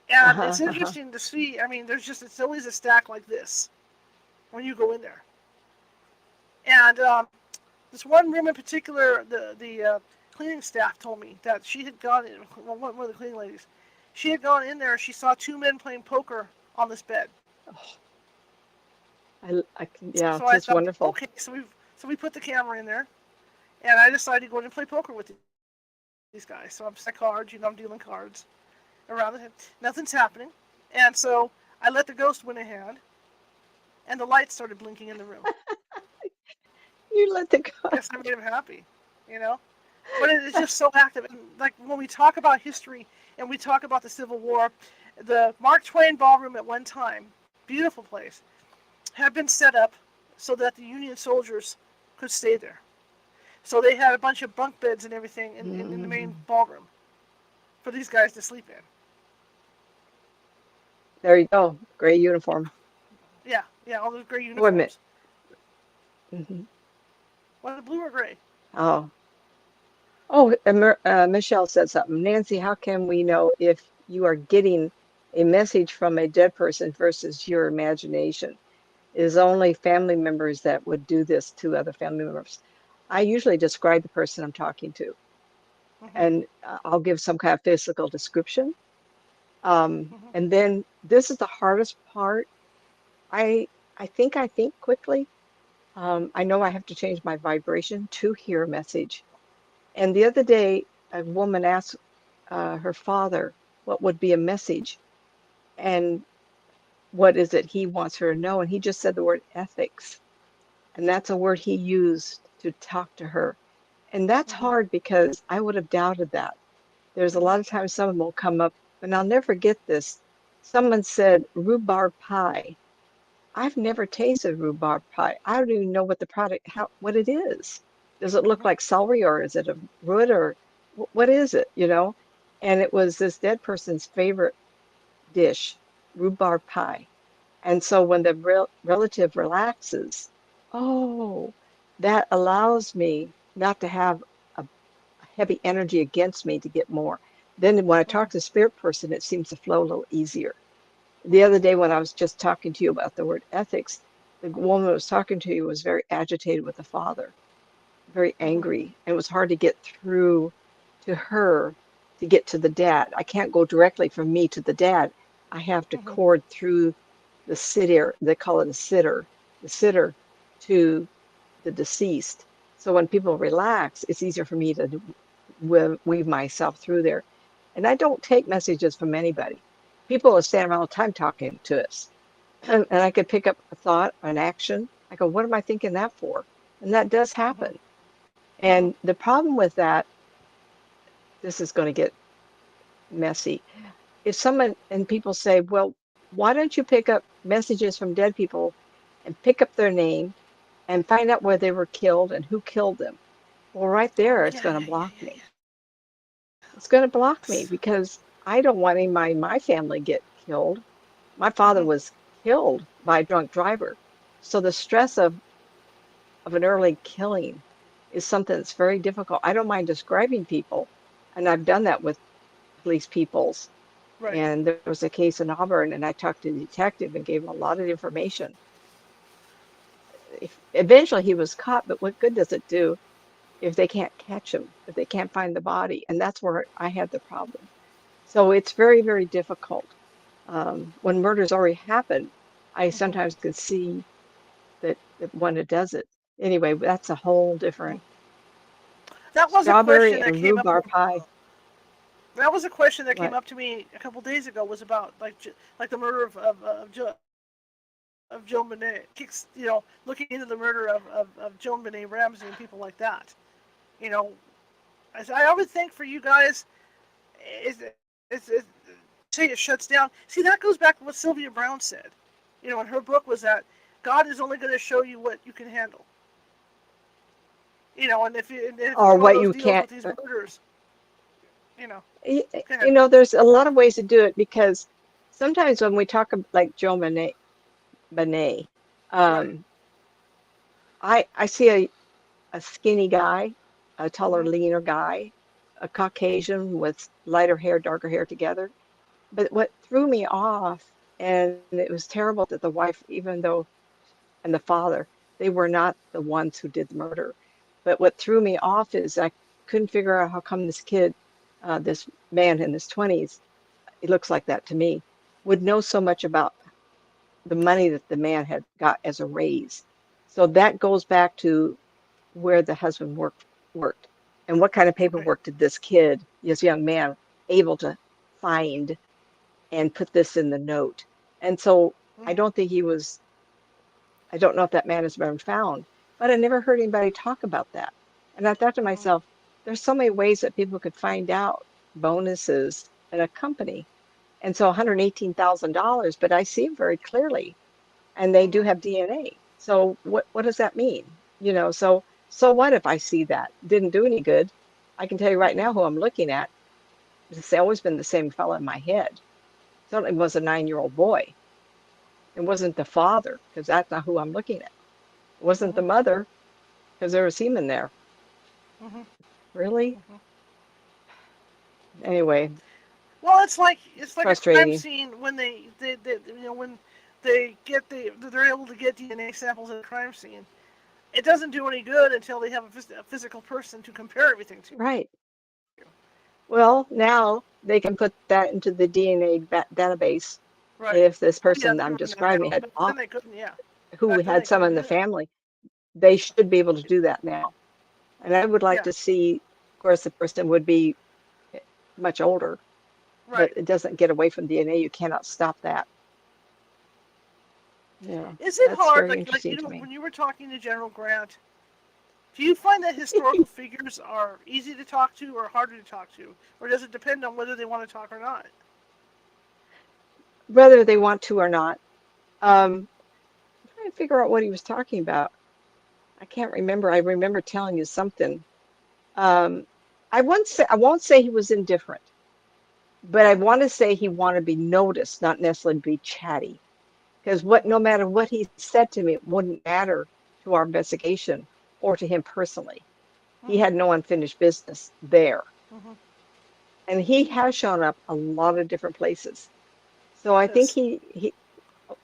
And uh-huh, it's uh-huh. interesting to see. I mean, it's always a stack like this when you go in there. And this one room in particular, the cleaning staff told me that she had gone in. Well, one of the cleaning ladies, she had gone in there and she saw two men playing poker on this bed. Oh, yeah, So I that's thought, wonderful. okay, so we put the camera in there, and I decided to go in and play poker with these guys. So I'm set cards, I'm dealing cards around the head. Nothing's happening, and so I let the ghost win a hand, and the lights started blinking in the room. You let the go. Guess I made him happy, you know. But it is just so active, and like when we talk about history and we talk about the Civil War, the Mark Twain Ballroom at one time, beautiful place, had been set up so that the Union soldiers could stay there. So they had a bunch of bunk beds and everything in the main ballroom for these guys to sleep in. There you go. Gray uniform. Yeah, all those gray Wait a minute. uniforms. Hmm. Was it blue or gray? Oh, oh, Michelle said something. Nancy, how can we know if you are getting a message from a dead person versus your imagination? is only family members that would do this to other family members. I usually describe the person I'm talking to, Mhm. and I'll give some kind of physical description. Mhm. And then this is the hardest part. I I think quickly. I know I have to change my vibration to hear a message. And the other day, a woman asked her father what would be a message and what is it he wants her to know. And he just said the word ethics. And that's a word he used to talk to her. And that's Mhm. hard because I would have doubted that. There's a Mhm. lot of times someone will come up, and I'll never forget this. Someone said rhubarb pie. I've never tasted rhubarb pie. I don't even know what the product, what it is. Does it look Mhm. like celery or is it a root or what is it, you know? And it was this dead person's favorite dish, rhubarb pie. And so when the relative relaxes, oh, that allows me not to have a heavy energy against me to get more. Then when I talk Mhm. to the spirit person, it seems to flow a little easier. The Mhm. other day when I was just talking to you about the word ethics, the woman I was talking to you was very agitated with the father, very Mhm. angry, and it was hard to get through to her to get to the dad. I can't go directly from me to the dad. I have to Mhm. cord through the sitter, they call it a sitter, the sitter to the deceased. So when people relax, it's easier for me to weave myself through there. And I don't take messages from anybody. People will stand around all the time talking to us. And I could pick up a thought, an action. I go, what am I thinking that for? And that does Mhm. happen. Mhm. And the problem with that, this is going to get messy. If someone and people say, well, why don't you pick up messages from dead people and pick up their name and find out where they were killed and who killed them? Well, right Oh there, it's yeah, going to yeah, yeah, block yeah, me. yeah. It's going to block me because I don't want anybody in my family get killed. My father Mhm. was killed by a drunk driver. So the stress of an early killing is something that's very difficult. I don't mind describing people, and I've done that with police peoples. Right. And there was a case in Auburn, and I talked to the detective and gave him a lot of information. Eventually, he was caught, but what good does it do if they can't catch him, if they can't find the body? And that's where I had the problem. So it's very, very difficult. When murder's already happened, I Mhm. sometimes can see that one that does it. Anyway, that's a whole Mhm. different That was a question strawberry that and came up. rhubarb pie. That was a question that came What? up to me a couple days ago. Was about like the murder of Joan Benet. Looking into the murder of Joan Benet Ramsey and people like that. You know, as I would think for you guys, is say it shuts down. See, that goes back to what Sylvia Brown said. In her book was that God is only going to show you what you can handle. And if Or one of what those you deals can't. with these murders, you know, go ahead. There's a lot of ways to do it because sometimes when we talk like Joe Benet, Right. um, I see a skinny guy, a taller, Mhm. leaner guy, a Caucasian with lighter hair, darker hair together. But what threw me off, and it was terrible that the wife, even though, and the father, they were not the ones who did the murder. But what threw me off is I couldn't figure out how come this kid, this man in his 20s, he looks like that to me, would know so much about the money that the man had got as a raise. So that goes back to where the husband worked and what kind of Right. paperwork did this kid, this young man, able to find and put this in the note. And so I Mhm. don't think he was, I don't know if that man has been found, but I never heard anybody talk about that. And I thought to Mhm. myself, there's so many ways that people could find out bonuses in a company. And so $118,000, but I see it very clearly, and they do Mhm. have DNA. So what does that mean? So what if I see that? Didn't do any good. I can tell you right Mhm. now who I'm looking at. It's always been the same fella in my head. Certainly was a 9-year-old boy. It wasn't the father, because that's not who I'm looking at. It wasn't the Mhm. mother, because there was semen there. Mhm. Really? Mhm. Anyway, Well, it's like a crime frustrating. scene when they when they're able to get DNA samples at the crime scene. It doesn't do any good until they have a physical person to compare everything to. Right. Well, now they can put that into the DNA database. Right. If this Oh, yeah, person they're I'm doing that now. describing had But then they couldn't, yeah. who Back then had they some couldn't in do the that. family, they should be able to do that now. And I would like Yeah. to see, of course, the person would be much older, but Right. it doesn't get away from DNA. You cannot stop that. Yeah, Is it that's hard, very like interesting to me. when you were talking to General Grant, do you find that historical figures are easy to talk to or harder to talk to? Or does it depend on whether they want to talk or not? Whether they want to or not. I'm trying to figure out what he was talking about. I can't remember. I remember telling you something. Um, I won't say he was indifferent, but I want to say he wanted to be noticed, not necessarily be chatty. Because no Mm-hmm. matter what he said to me, it wouldn't matter to our investigation or to him personally. He Mm-hmm. had no unfinished business there. Mm-hmm. And he has shown up a lot of different places. So I think Yes.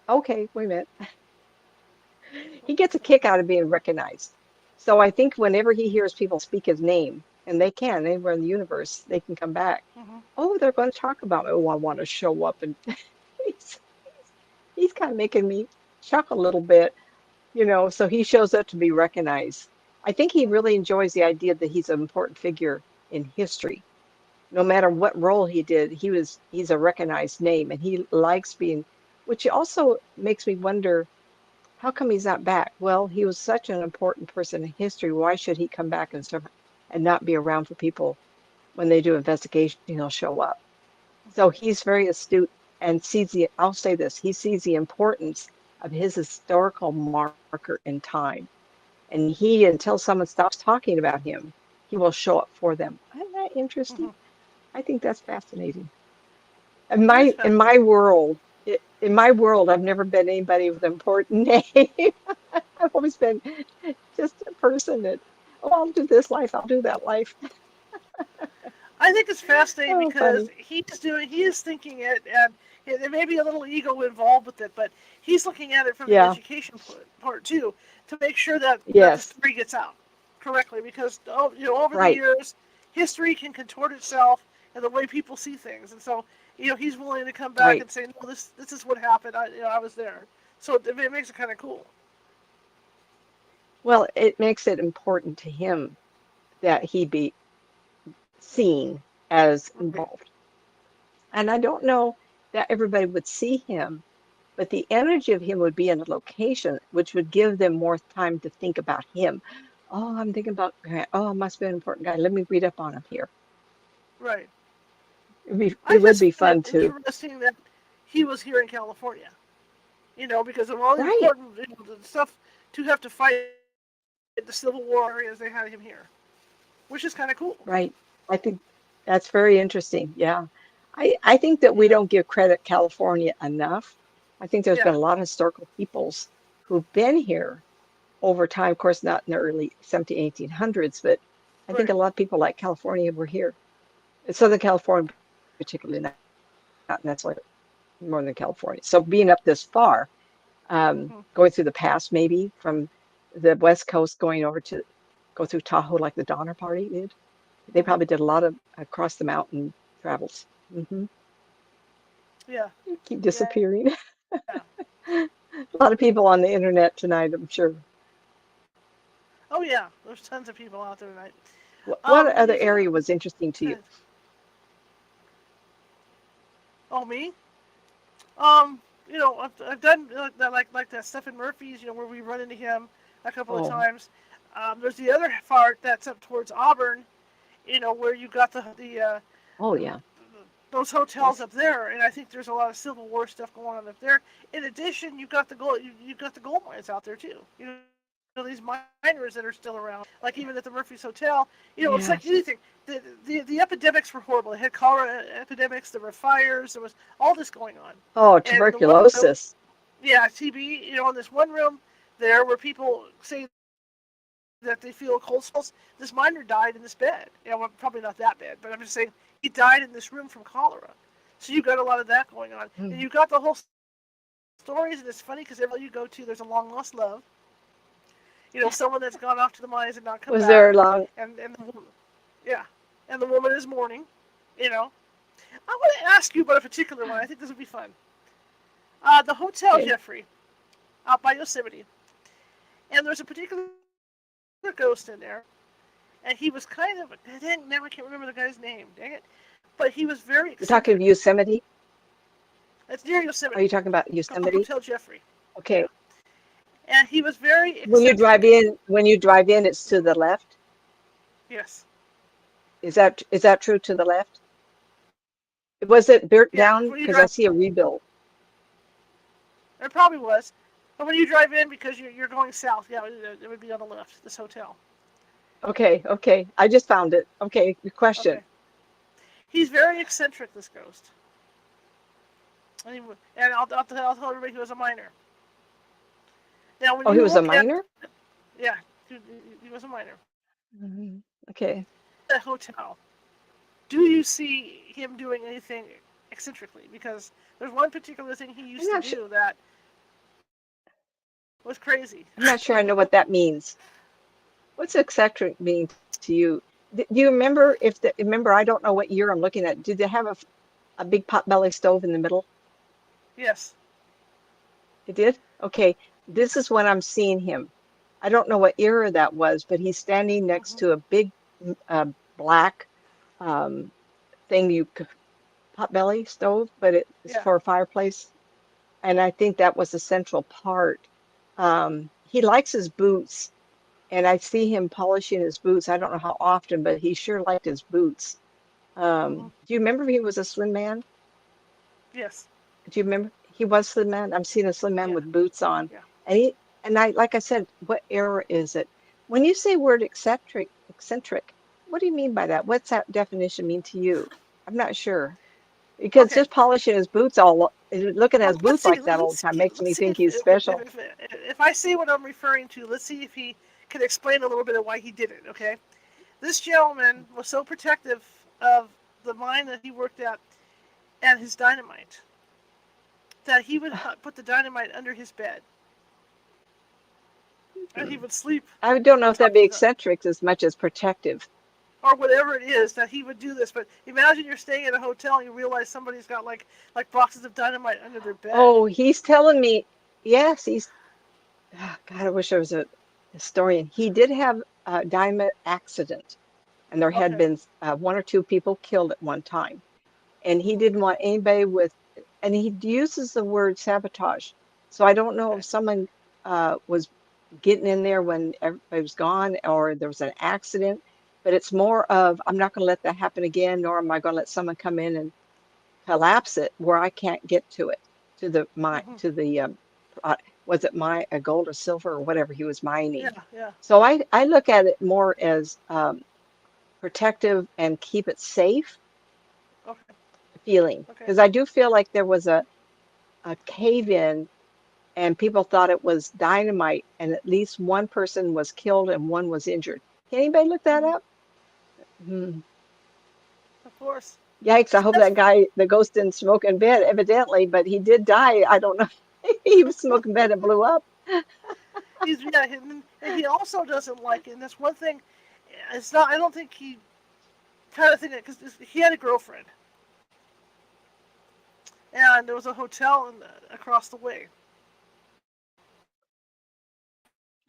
okay, wait a minute. He gets a kick out of being recognized. So I think whenever he hears people speak his name, and they can anywhere in the universe, they can come back. Mm-hmm. Oh, they're going to talk about me. Oh, I want to show up. And he's, he's kind of making me chuckle a little bit, so he shows up to be recognized. I think he Mm-hmm. really enjoys the idea that he's an important figure in history. No matter what role he did, he's a recognized name and he likes being, which also makes me wonder, how come he's not back? Well, he was such an important person in history. Why should he come back and not be around for people when they do investigation? He'll show up. So he's very astute and I'll say this, he sees the importance of his historical marker in time. And until someone stops talking about him, he will show up for them. Isn't that interesting? Mm-hmm. I think that's fascinating. It is In my fascinating. world, I've never been anybody with an important name. I've always been just a person that, oh, I'll do this life, I'll do that life. I think it's fascinating Oh, because funny. he is thinking it, and there may be a little ego involved with it, but he's looking at it from the Yeah, education part too, to make sure that the yes, story gets out correctly. Because over the right, years, history can contort itself and the way people see things, and so he's willing to come back right. and say, no, this is what happened. I was there, so it makes it kind of cool. Well, it makes it important to him that he be seen as Right. involved. And I don't know that everybody would see him, but the energy of him would be in a location which would give them more time to think about him. Oh, I'm thinking about Grant. Oh, must be an important guy. Let me read up on him here. Right. It I would just be find fun it too. interesting that he was here in California. Because of all the Right, important the stuff to have to fight the Civil War areas, they had him here, which is kind of cool. right. I think that's very interesting. Yeah. I think that we Yeah, don't give credit California enough. I think there's yeah, been a lot of historical peoples who've been here over time. Of course, not in the early 17, 1800s, but I think a right. lot of people like California were here. In Southern California, particularly, not necessarily Northern California. So being up this far, Hmm. going through the pass, maybe from the West Coast going over to go through Tahoe like the Donner Party did. They Hmm. probably did a lot of across the mountain travels. Yeah, Keep disappearing. yeah. A lot of people on the internet tonight, I'm sure. Oh yeah, there's tons of people out there tonight. What other There's area was interesting to you? oh me. Um, I've done like that stuff in Murphy's. Where we run into him a couple of Oh, times. There's the other part that's up towards Auburn. Where you got oh yeah, those hotels yes, up there, and I think there's a lot of Civil War stuff going on up there. In addition, you've got the gold mines out there too. These miners that are still around, like even at the Murphy's Hotel. It's like yes. anything. The epidemics were horrible. They had cholera epidemics. There were fires. There was all this going on, Oh, and the one room, tuberculosis. yeah, TB. In this one room there where people say that they feel cold spells. This miner died in this bed. Well, probably not that bad, but I'm just saying he died in this room from cholera. So you got a lot of that going on, and Mm, you got the whole stories, and it's funny because every you go to, there's a long lost love. Someone that's gone off to the mines and not come Was back, there long? and yeah, and the woman is mourning. I want to ask you about a particular one. I think this would be fun. The Hotel Okay. Jeffrey, out by Yosemite, and there's a particular ghost in there, and he was kind of dang, now I can't remember the guy's name. Dang it! But he was very You're talking of eccentric. Yosemite? It's near Are you Yosemite. talking about It's called Yosemite? Hotel Jeffrey. Okay. Yeah, and he was very When eccentric. you drive in, it's to the left. Yes. Is that true to the left? Was it burnt Yeah, because down? when you Because I drive, see a rebuild. it probably was. But when you drive in, because you're going south, yeah, it would be on the left. This hotel. Okay, okay. I just found it. Okay, your question. Okay. He's very eccentric. This ghost. And I'll tell everybody he was a minor. Now, when Oh, he you was a look at, minor? yeah, he was a minor. Okay. The hotel. Do you see him doing anything eccentrically? Because there's one particular thing he I'm used to not sure. do that was crazy. I'm not sure I know what that means. What's eccentric mean to you? Do you remember remember, I don't know what year I'm looking at. Did they have a big potbelly stove in the middle? Yes. It did? Okay. This is when I'm seeing him. I don't know what era that was, but he's standing next Hmm. to a big uh, black um, thing potbelly stove, but it's Yeah. for a fireplace. And I think that was the central part. He likes his boots, and I see him polishing his boots. I don't know how often, but he sure liked his boots. Hmm. Do you remember he was a slim man? Yes. Do you remember he was slim man? I'm seeing a slim man Yeah. with boots on, Yeah. and like I said, what era is it? When you say word eccentric, what do you mean by that? What's that definition mean to you? I'm not sure. Because Okay. just polishing his boots looking at his Let's boots see. like that all the Let's time see. makes Let's me see think he's special. if I see what I'm referring to. Let's see if he can explain a little bit of why he did it. Okay. This gentleman was so protective of the mine that he worked at and his dynamite that he would put the dynamite under his bed and he Hmm. would sleep I don't know on if that'd top be of the eccentric as much as protective. or whatever it is that he would do this. But imagine you're staying at a hotel and you realize somebody's got like boxes of dynamite under their bed. Oh, he's telling me, yes, God, I wish I was a historian. He did have a diamond accident, and there had Okay. been one or two people killed at one time. And he Hmm. didn't want anybody and he uses the word sabotage. So I don't know Okay. if someone was getting in there when everybody was gone or there was an accident, but it's more of, I'm not going to let that happen again, nor am I going to let someone come in and collapse it where I can't get to it, Hmm. to the uh, was it my gold or silver or whatever he was Yeah. mining. Yeah. So I look at it more as protective and keep it safe Okay. feeling Okay. because I do feel like there was a cave in and people thought it was dynamite and at least one person was killed and one was injured. Can anybody look that Hmm. up? Hmm. Of course. Yikes, I See, hope that's that guy, the ghost didn't smoke in bed, evidently, but he did die. I don't know. He was smoking bed and blew up. he's yeah, and he also doesn't like it. And that's one thing. It's not. I don't think he kind of think that because he had a girlfriend, and there was a hotel across the way.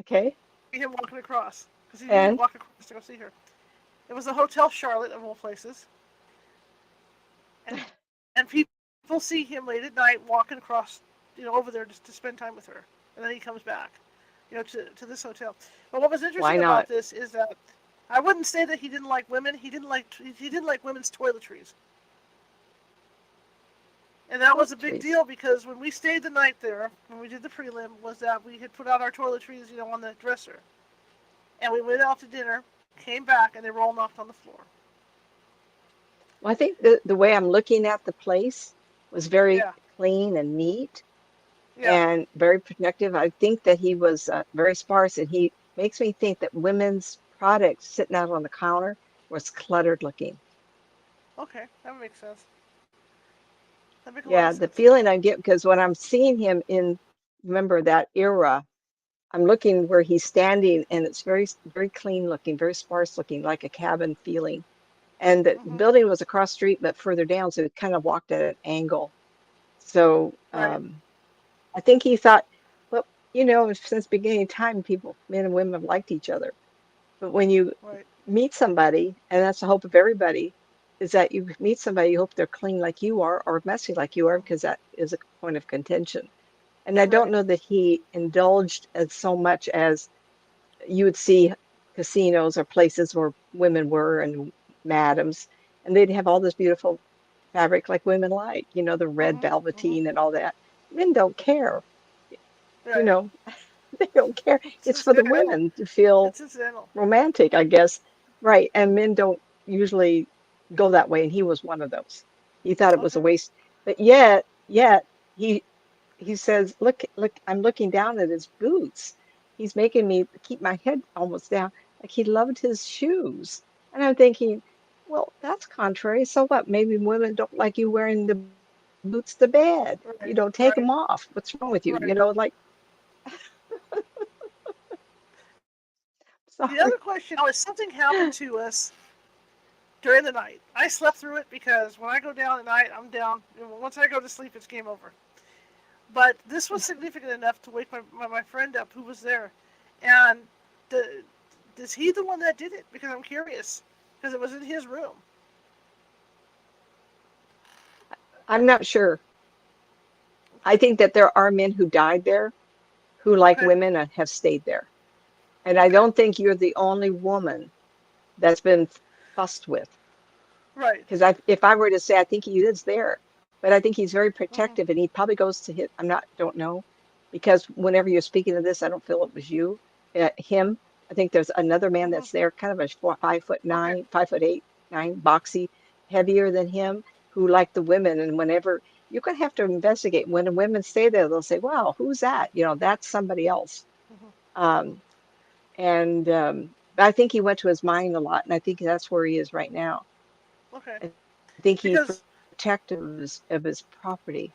Okay. Him walking across because he would And walk across to go see her. It was the Hotel Charlotte of all places, and people see him late at night walking across, over there just to spend time with her, and then he comes back, to this hotel. But what was why interesting about not? this is that I wouldn't say that he didn't like women. He didn't like women's toiletries, and that was a big Toiletries. deal because when we stayed the night there, when we did the prelim, was that we had put out our toiletries, on the dresser, and we went out to dinner, came back, and they were all knocked on the floor. Well, I think the way I'm looking at the place was very Yeah, clean and neat yeah. and very protective. I think that he was very sparse, and he makes me think that women's products sitting out on the counter was cluttered looking. Okay, that makes sense. That makes a lot Yeah, of the sense. feeling I get because when I'm seeing him in, remember that era, I'm looking where he's standing and it's very clean looking, very sparse looking, like a cabin feeling. And the Hmm. building was across the street, but further down, so it kind of walked at an angle. So Right. I think he thought, well, since the beginning of time, people, men and women have liked each other. But when you Right. meet somebody, and that's the hope of everybody, is that you meet somebody, you hope they're clean like you are or messy like you are, Mhm. because that is a point of contention. And I don't Right. know that he indulged as so much as you would see casinos or places where women were and madams, and they'd have all this beautiful fabric like women like, the red Hmm. Hmm. velveteen and all that. Men don't care, you Right. know, they don't care. It's It's for the incidental. women to feel It's incidental. romantic, I guess. Right. And men don't usually go that way, and he was one of those. He thought it was a Okay. waste. But yet he says, look, I'm looking down at his boots. He's making me keep my head almost down. Like he loved his shoes. And I'm thinking, well, that's contrary. So what? Maybe women don't like you wearing the boots to bed. Right. Take them Right. off. What's wrong with you? Right. Like, The other sorry. question now is something happened to us during the night. I slept through it because when I go down at night, I'm down. Once I go to sleep, it's game over. But this was significant enough to wake my friend up who was there. And the, is he the one that did it? Because I'm curious. Because it was in his room. I'm not sure. I think that there are men who died there who, like Okay. women, and have stayed there. And I Okay. don't think you're the only woman that's been fussed with. Right. Because if I were to say, I think he is there, but I think he's very Hmm. protective, and he probably goes to his. Don't know, because whenever you're speaking of this, I don't feel it was you, him. I think there's another man Hmm. that's there, kind of a 5 foot Okay. 9, 5 foot 8, 9, boxy, heavier than him, who like the women. And whenever you're going to have to investigate, when the women stay there, they'll say, "Wow, who's that?" That's somebody else. Hmm. Um, and but I think he went to his mind a lot, and I think that's where he is right now. Okay. I think he's Because protective of his property.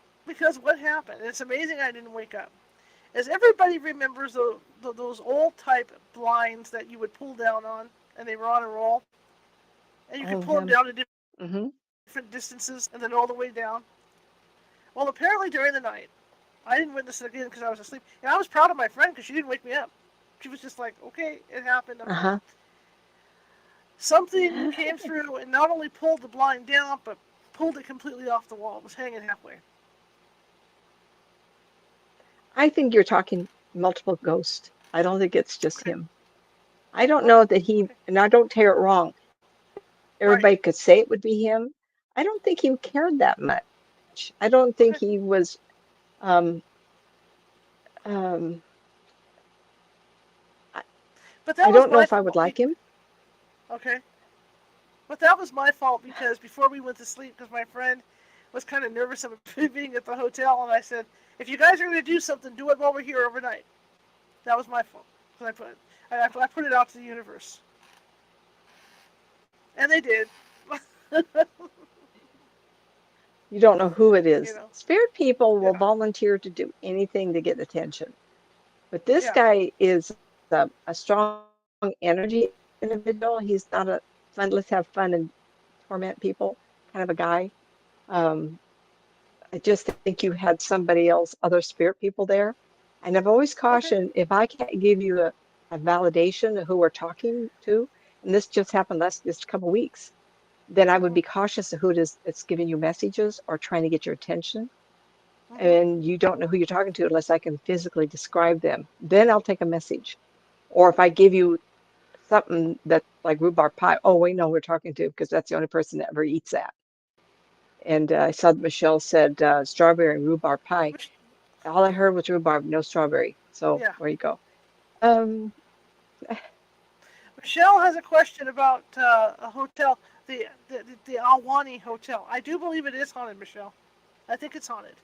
what happened? It's amazing I didn't wake up. As everybody remembers those old type blinds that you would pull down on, and they were on a roll, and you could Oh, pull them him. down to Mm-hmm. different distances and then all the way down. Well, apparently during the night, I didn't witness it again because I was asleep, and I was proud of my friend because she didn't wake me up. She was just like, "Okay, it happened." I'm like, Uh-huh. something came through and not only pulled the blind down, but pulled it completely off the wall. It was hanging halfway. I think you're talking multiple ghosts. I don't think it's just Okay, him. I don't okay, know that he, okay, and I don't tear it wrong. right, Everybody could say it would be him. I don't think he cared that much. I don't think he okay. was, um, um, I, But I that was don't know my if I would fault. like him. Okay, but that was my fault because before we went to sleep, because my friend was kind of nervous about being at the hotel, and I said, "If you guys are going to do something, do it while we're here overnight." That was my fault. So I put it out to the universe, and they did. You don't know who it you is. know, Spirit people will yeah, volunteer to do anything to get attention. But this yeah. guy is a strong energy individual. He's not a fun, let's have fun and torment people kind of a guy. Um, I just think you had somebody else, other spirit people there. And I've always Okay. cautioned if I can't give you a validation of who we're talking to, and this just happened this couple weeks, then I would Mhm. be cautious of who it is that's giving you messages or trying to get your attention. Mhm. And you don't know who you're talking to unless I can physically describe them. Then I'll take a message. Or if I give you something that's like rhubarb pie, oh, we know who we're talking to because that's the only person that ever eats that. And I saw that Michelle said strawberry and rhubarb pie. Which, All I heard was rhubarb, no strawberry. So yeah. there you go. Um, Michelle has a question about a hotel, the Alwani Hotel. I do believe it is haunted, Michelle. I think it's haunted.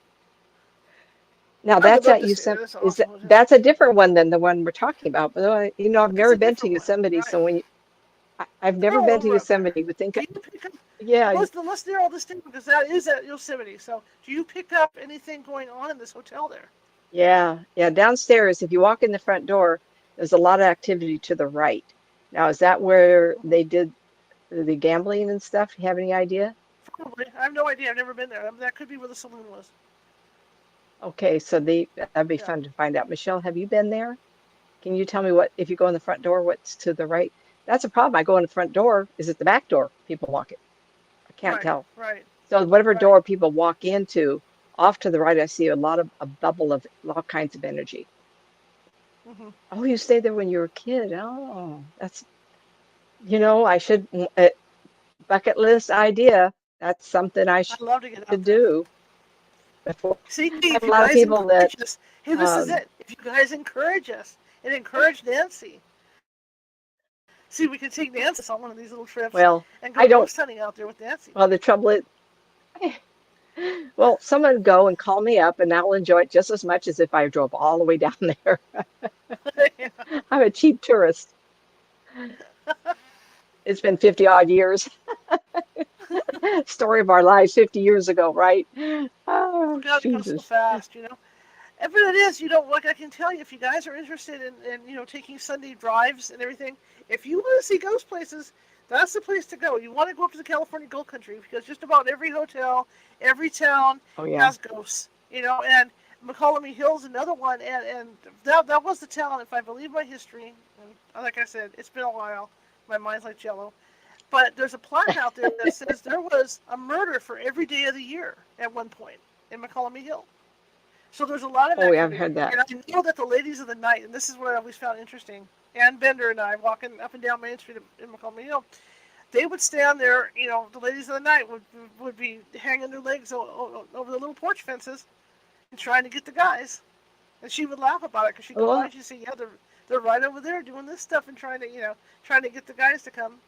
Now I would that's love at to see it. Yosemite. It's an awesome hotel. That's a different one than the one we're talking about. But I've It's never a been to different one, Yosemite, right? so I've They're never all been to over up there. Yosemite. Would think, Do you pick up? yeah, Let's narrow this down because that is at Yosemite. So, do you pick up anything going on in this hotel there? yeah. Downstairs, if you walk in the front door, there's a lot of activity to the right. Now, is that where Mhm. they did the gambling and stuff? You have any idea? Probably. I have no idea. I've never been there. That could be where the saloon was. Okay, so that'd be Yeah. fun to find out. Michelle, have you been there? Can you tell me what, if you go in the front door, what's to the right? That's a problem. I go in the front door. Is it the back door? People walk it. I can't Right. tell. Right. So whatever Right. door people walk into, off to the right, I see a bubble of all kinds of energy. Hmm. Oh, you stayed there when you were a kid. Oh, that's, I should, bucket list idea. That's something I I'd love to get should out there. do before. See, I have if a you lot of guys people that, encourage us, hey, this is um, it. If you guys encourage us and encourage Nancy, see, we can take Nancy on one of these little trips well, and go I don't, ghost hunting out there with Nancy. well, the trouble is, well, someone go and call me up and I'll enjoy it just as much as if I drove all the way down there. Yeah. I'm a cheap tourist. It's been 50 odd years. Story of our lives 50 years ago, right? Oh Oh, God, it goes so Jesus. fast, And but it is, like I can tell you, if you guys are interested in taking Sunday drives and everything, if you want to see ghost places, that's the place to go. You want to go up to the California Gold Country because just about every hotel, every town Oh, yeah. has ghosts, and McCollum Hill's another one, and that was the town, if I believe my history, and like I said, it's been a while, my mind's like jello, but there's a plaque out there that says there was a murder for every day of the year at one point in McCollum Hill. So there's a lot of Oh, yeah, I've activity. heard that. And I know that the ladies of the night, and this is what I always found interesting, Ann Bender and I walking up and down Main Street in McCollum Hill, they would stand there, the ladies of the night would be hanging their legs over the little porch fences and trying to get the guys. And she would laugh about it because she'd go by Well, and she'd say, yeah, they're right over there doing this stuff and trying to get the guys to come.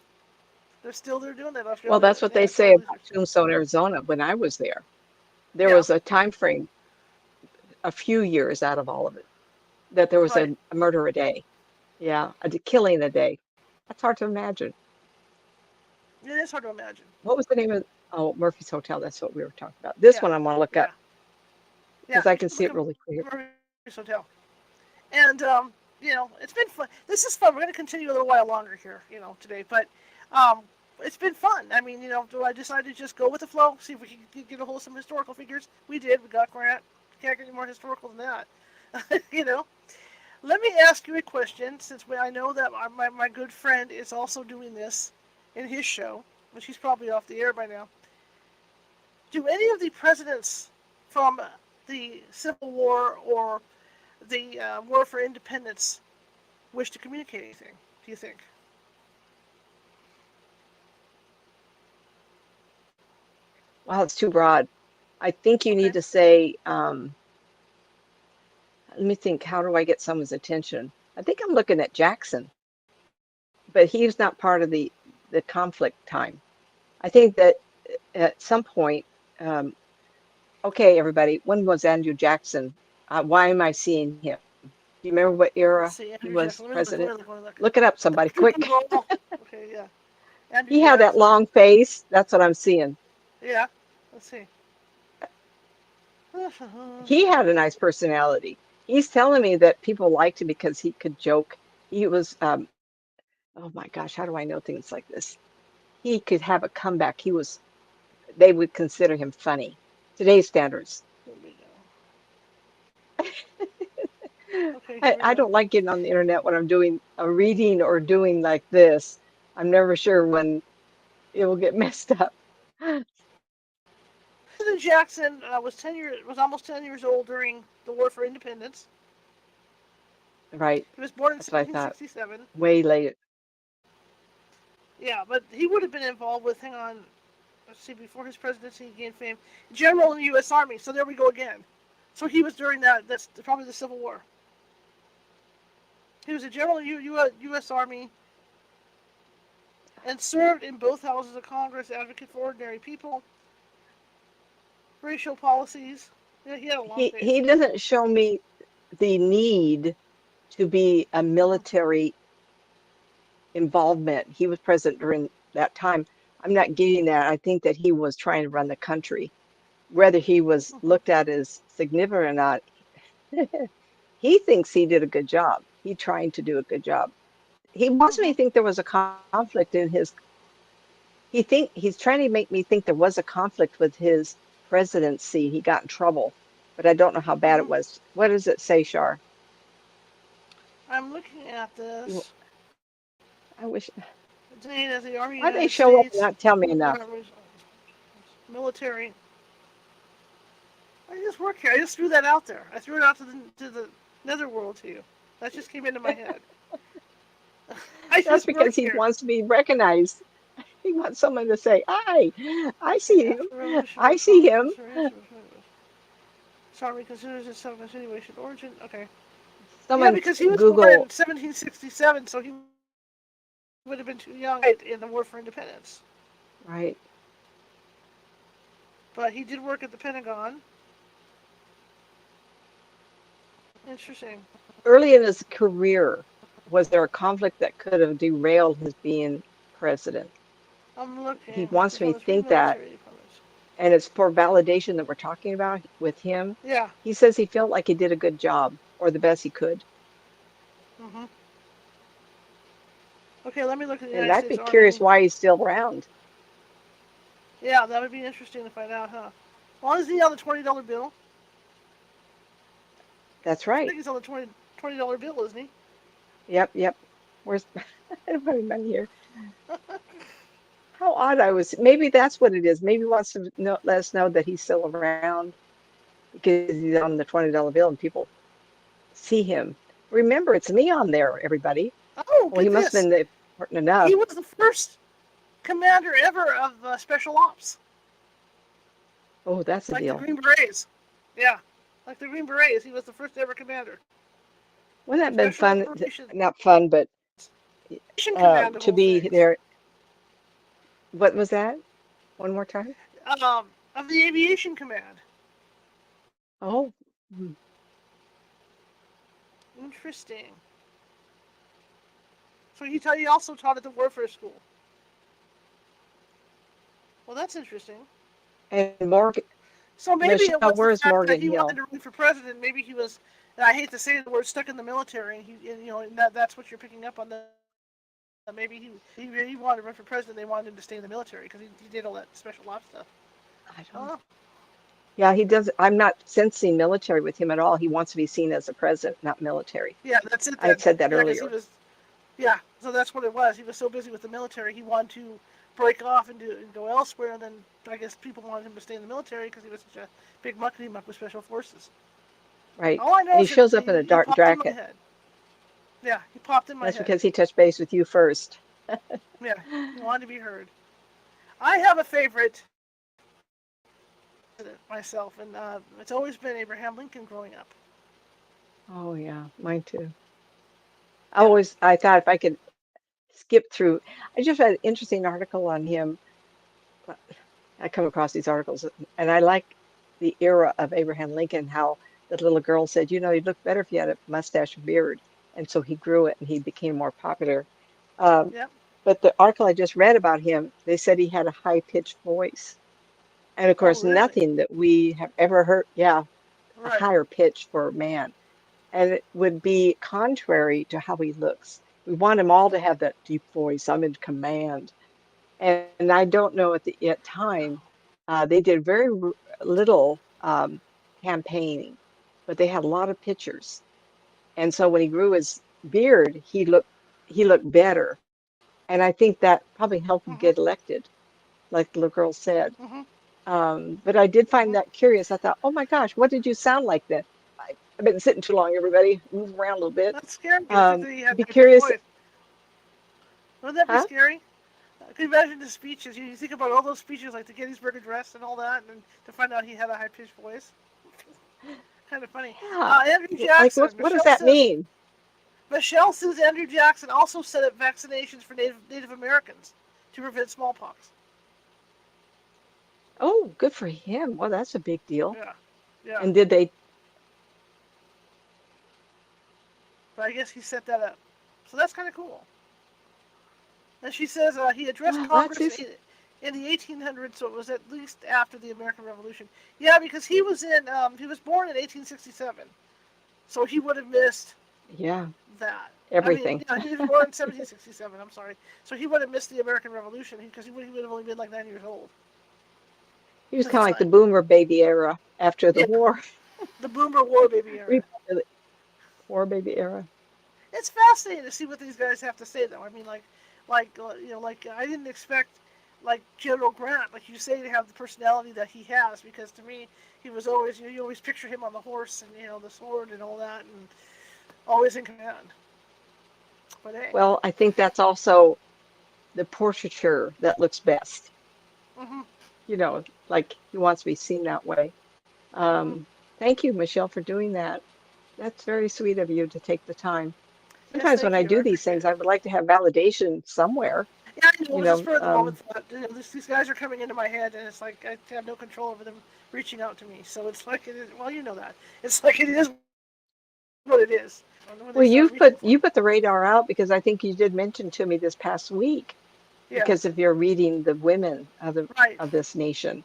They're still there doing that after all well, the that's what they say about trailblazers. Tombstone, Arizona. When I was there, there Yeah, was a time frame, a few years out of all of it, that there was right. a murder a day. Yeah, killing a day. That's hard to imagine. It is hard to imagine. What was the name of, oh, Murphy's Hotel. That's what we were talking about. This Yeah, one I want to look yeah, up yeah. because I You can should see look it up really clear. Murray's Hotel. And it's been fun. This is fun. We're going to continue a little while longer here, today. But um, it's been fun. I mean, do I decide to just go with the flow, see if we can get a hold of some historical figures? We did. We got Grant. Can't get any more historical than that. you know. Let me ask you a question, since I know that my good friend is also doing this in his show, which he's probably off the air by now. Do any of the presidents from the Civil War or the War for Independence wish to communicate anything, do you think? Wow, it's too broad. I think you need Okay. to say, let me think, how do I get someone's attention? I think I'm looking at Jackson, but he's not part of the conflict time. I think that at some point, um, okay, everybody, when was Andrew Jackson? Why am I seeing him? Do you remember what Let's era see, he Andrew was Jackson. president? Let me look. Look it up, somebody, Dr. quick. Google. Okay, yeah. Andrew He had that Jackson. long face. That's what I'm seeing. Yeah. Let's see. He had a nice personality. He's telling me that people liked him because he could joke. He was, oh my gosh, how do I know things like this? He could have a comeback. They would consider him funny. Today's standards. Here we go. Okay, here we I go. don't like getting on the internet when I'm doing a reading or doing like this. I'm never sure when it will get messed up. President Jackson was almost 10 years old during the War for Independence. Right. He was born in That's what I thought. 1767. Way late. Yeah, but he would have been involved with. Hang on. Let's see. Before his presidency, he gained fame. General in the U.S. Army. So there we go again. So he was during that. That's probably the Civil War. He was a general in U.S. Army and served in both houses of Congress, advocate for ordinary people, racial policies. Yeah, he had a long He face. doesn't show me the need to be a Mhm. military involvement. He was president during that time. I'm not getting that. I think that he was trying to run the country. Whether he was Mhm. looked at as significant or not, he thinks he did a good job. He trying to do a good job. He wants me Mhm. to think there was a conflict in his. He's trying to make me think there was a conflict with his presidency. He got in trouble, but I don't know how bad it Mhm. was. What does it say, Shar? I'm looking at You, this. I wish. Date of the Army, Why they United show up and States, not tell me enough? military. I just work here. I just threw that out there. I threw it out to the netherworld to you. That just came into my head. I That's just work because he here. wants to be recognized. He wants someone to say, I see Okay, him. after the revolution, I most see common him. consideration sorry, considers itself continuation origin. Okay. Yeah, Someone because he was born in Google, 1767, so he would have been too young in the War for Independence. right? But he did work at the Pentagon. Interesting. Early in his career, was there a conflict that could have derailed his being president? I'm He looking for wants me some to of the three think that, military departments. and it's for validation that we're talking about with him. Yeah. He says he felt like he did a good job or the best he could. Mhm. Okay, let me look at the And United I'd States be curious Army. why he's still around. Yeah, that would be interesting to find out, huh? Well, is he on the $20 bill? That's I right. think he's on the $20 bill, isn't he? Yep, yep. Where's I don't have any money here. How odd I was. Maybe that's what it is. Maybe he wants to know, let us know that he's still around because he's on the $20 bill and people see him. Remember, it's me on there, everybody. Oh, Well, he get must have this. been important enough. He was the first commander ever of Special Ops, Oh, that's a like the deal. Green Berets. Yeah, like the Green Berets. He was the first ever commander. Wouldn't that have been Special fun? Operations Not fun, but Mission Command, the to whole be things. there. What was that? One more time? Of the Aviation Command. Oh, hmm, Interesting. So he also taught at the Warfare School. Well, that's interesting. and Morgan, So maybe it Michelle, was the where's fact that Morgan he wanted Hill? to run for president. Maybe he was. And I hate to say the word stuck in the military. And that's what you're picking up on. That maybe he wanted to run for president. They wanted him to stay in the military because he did all that special ops stuff. I don't. Oh, Yeah, he does. I'm not sensing military with him at all. He wants to be seen as a president, not military. yeah, that's it I had then. said that Yeah, because he earlier. was. Yeah, so that's what it was. He was so busy with the military, he wanted to break off and go elsewhere. And then I guess people wanted him to stay in the military because he was such a big muckety muck with special forces. Right. All I And know he is that shows up in a he dark popped in my jacket. head. Yeah, he popped in my That's head. because he touched base with you first. Yeah, he wanted to be heard. I have a favorite myself, and it's always been Abraham Lincoln growing up. Oh yeah, mine too. Yeah. I thought if I could skip through, I just read an interesting article on him. uh, I come across these articles, and I like the era of Abraham Lincoln, how the little girl said, you know, you'd look better if you had a mustache and beard. And so he grew it and he became more popular. Um, Yep. but the article I just read about him, they said he had a high-pitched voice. And of Oh, course, really? nothing that we have ever heard, yeah, a Right. higher pitch for a man. And it would be contrary to how he looks. We want them all to have that deep voice. I'm in command. And I don't know at time, they did very little campaigning, but they had a lot of pictures. And so when he grew his beard, he looked better. And I think that probably helped him Mhm. get elected, like the little girl said. Mhm. But I did find Mhm. that curious. I thought, oh my gosh, what did you sound like then? I've been sitting too long, everybody. Move around a little bit. That's scary to think that he I'd had be a pitched curious, voice. Wouldn't that be huh? scary? Can you imagine the speeches? You think about all those speeches, like the Gettysburg Address and all that, and to find out he had a high pitched voice. Kind of funny. Yeah. Andrew Like, Jackson. what does that mean? Michelle says Andrew Jackson also set up vaccinations for Native Americans to prevent smallpox. Oh, good for him. Well, that's a big deal. Yeah. Yeah. And did they, But I guess he set that up. So that's kind of cool. And she says he addressed Oh, that's Congress his. in the 1800s, so it was at least after the American Revolution. Yeah, because he was born in 1867, so he would have missed Yeah, that. I mean, everything. yeah, he was born in 1767. I'm sorry, so he would have missed the American Revolution because he would have only been like 9 years old He was at kind the of like the time. boomer baby era after the Yeah, war. the Boomer War baby era. War baby era. It's fascinating to see what these guys have to say, though. I mean, like I didn't expect like General Grant, like you say, to have the personality that he has, because to me, he was always you always picture him on the horse and the sword and all that, and always in command. But hey, Well, I think that's also the portraiture that looks best. mm-hmm, Like he wants to be seen that way. mm-hmm. Thank you, Michelle, for doing that. That's very sweet of you to take the time. Yes, Sometimes when thank I you. I do these appreciate things, it. I would like to have validation somewhere, Yeah, it you was just know. for the moment thought. These guys are coming into my head, and it's like I have no control over them reaching out to me. So it's like it is. Well, you know that. It's like it is what it is. When they Well, start you've reaching put for you me. put the radar out because I think you did mention to me this past week Yeah. because of your reading the women Right. of this nation.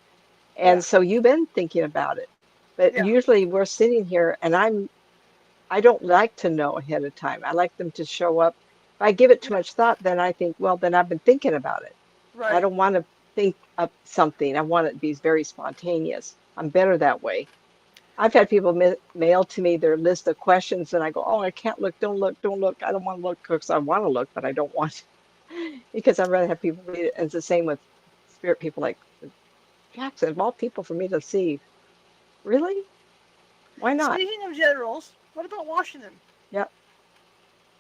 Yeah. And so you've been thinking about it. But Yeah. usually we're sitting here and I don't like to know ahead of time. I like them to show up. If I give it too Yeah. much thought, then I think, well, then I've been thinking about it. I Right. don't want to think up something. I want it to be very spontaneous. I'm better that way. I've had people mail to me their list of questions, and I go, "Oh, I can't look. Don't look. Don't look. I don't want to look because I want to look, but I don't want to because I'd rather have people read it." And it's the same with spirit people like Jackson, of all people for me to see. Really? Why not? Speaking of generals, what about Washington? Yep.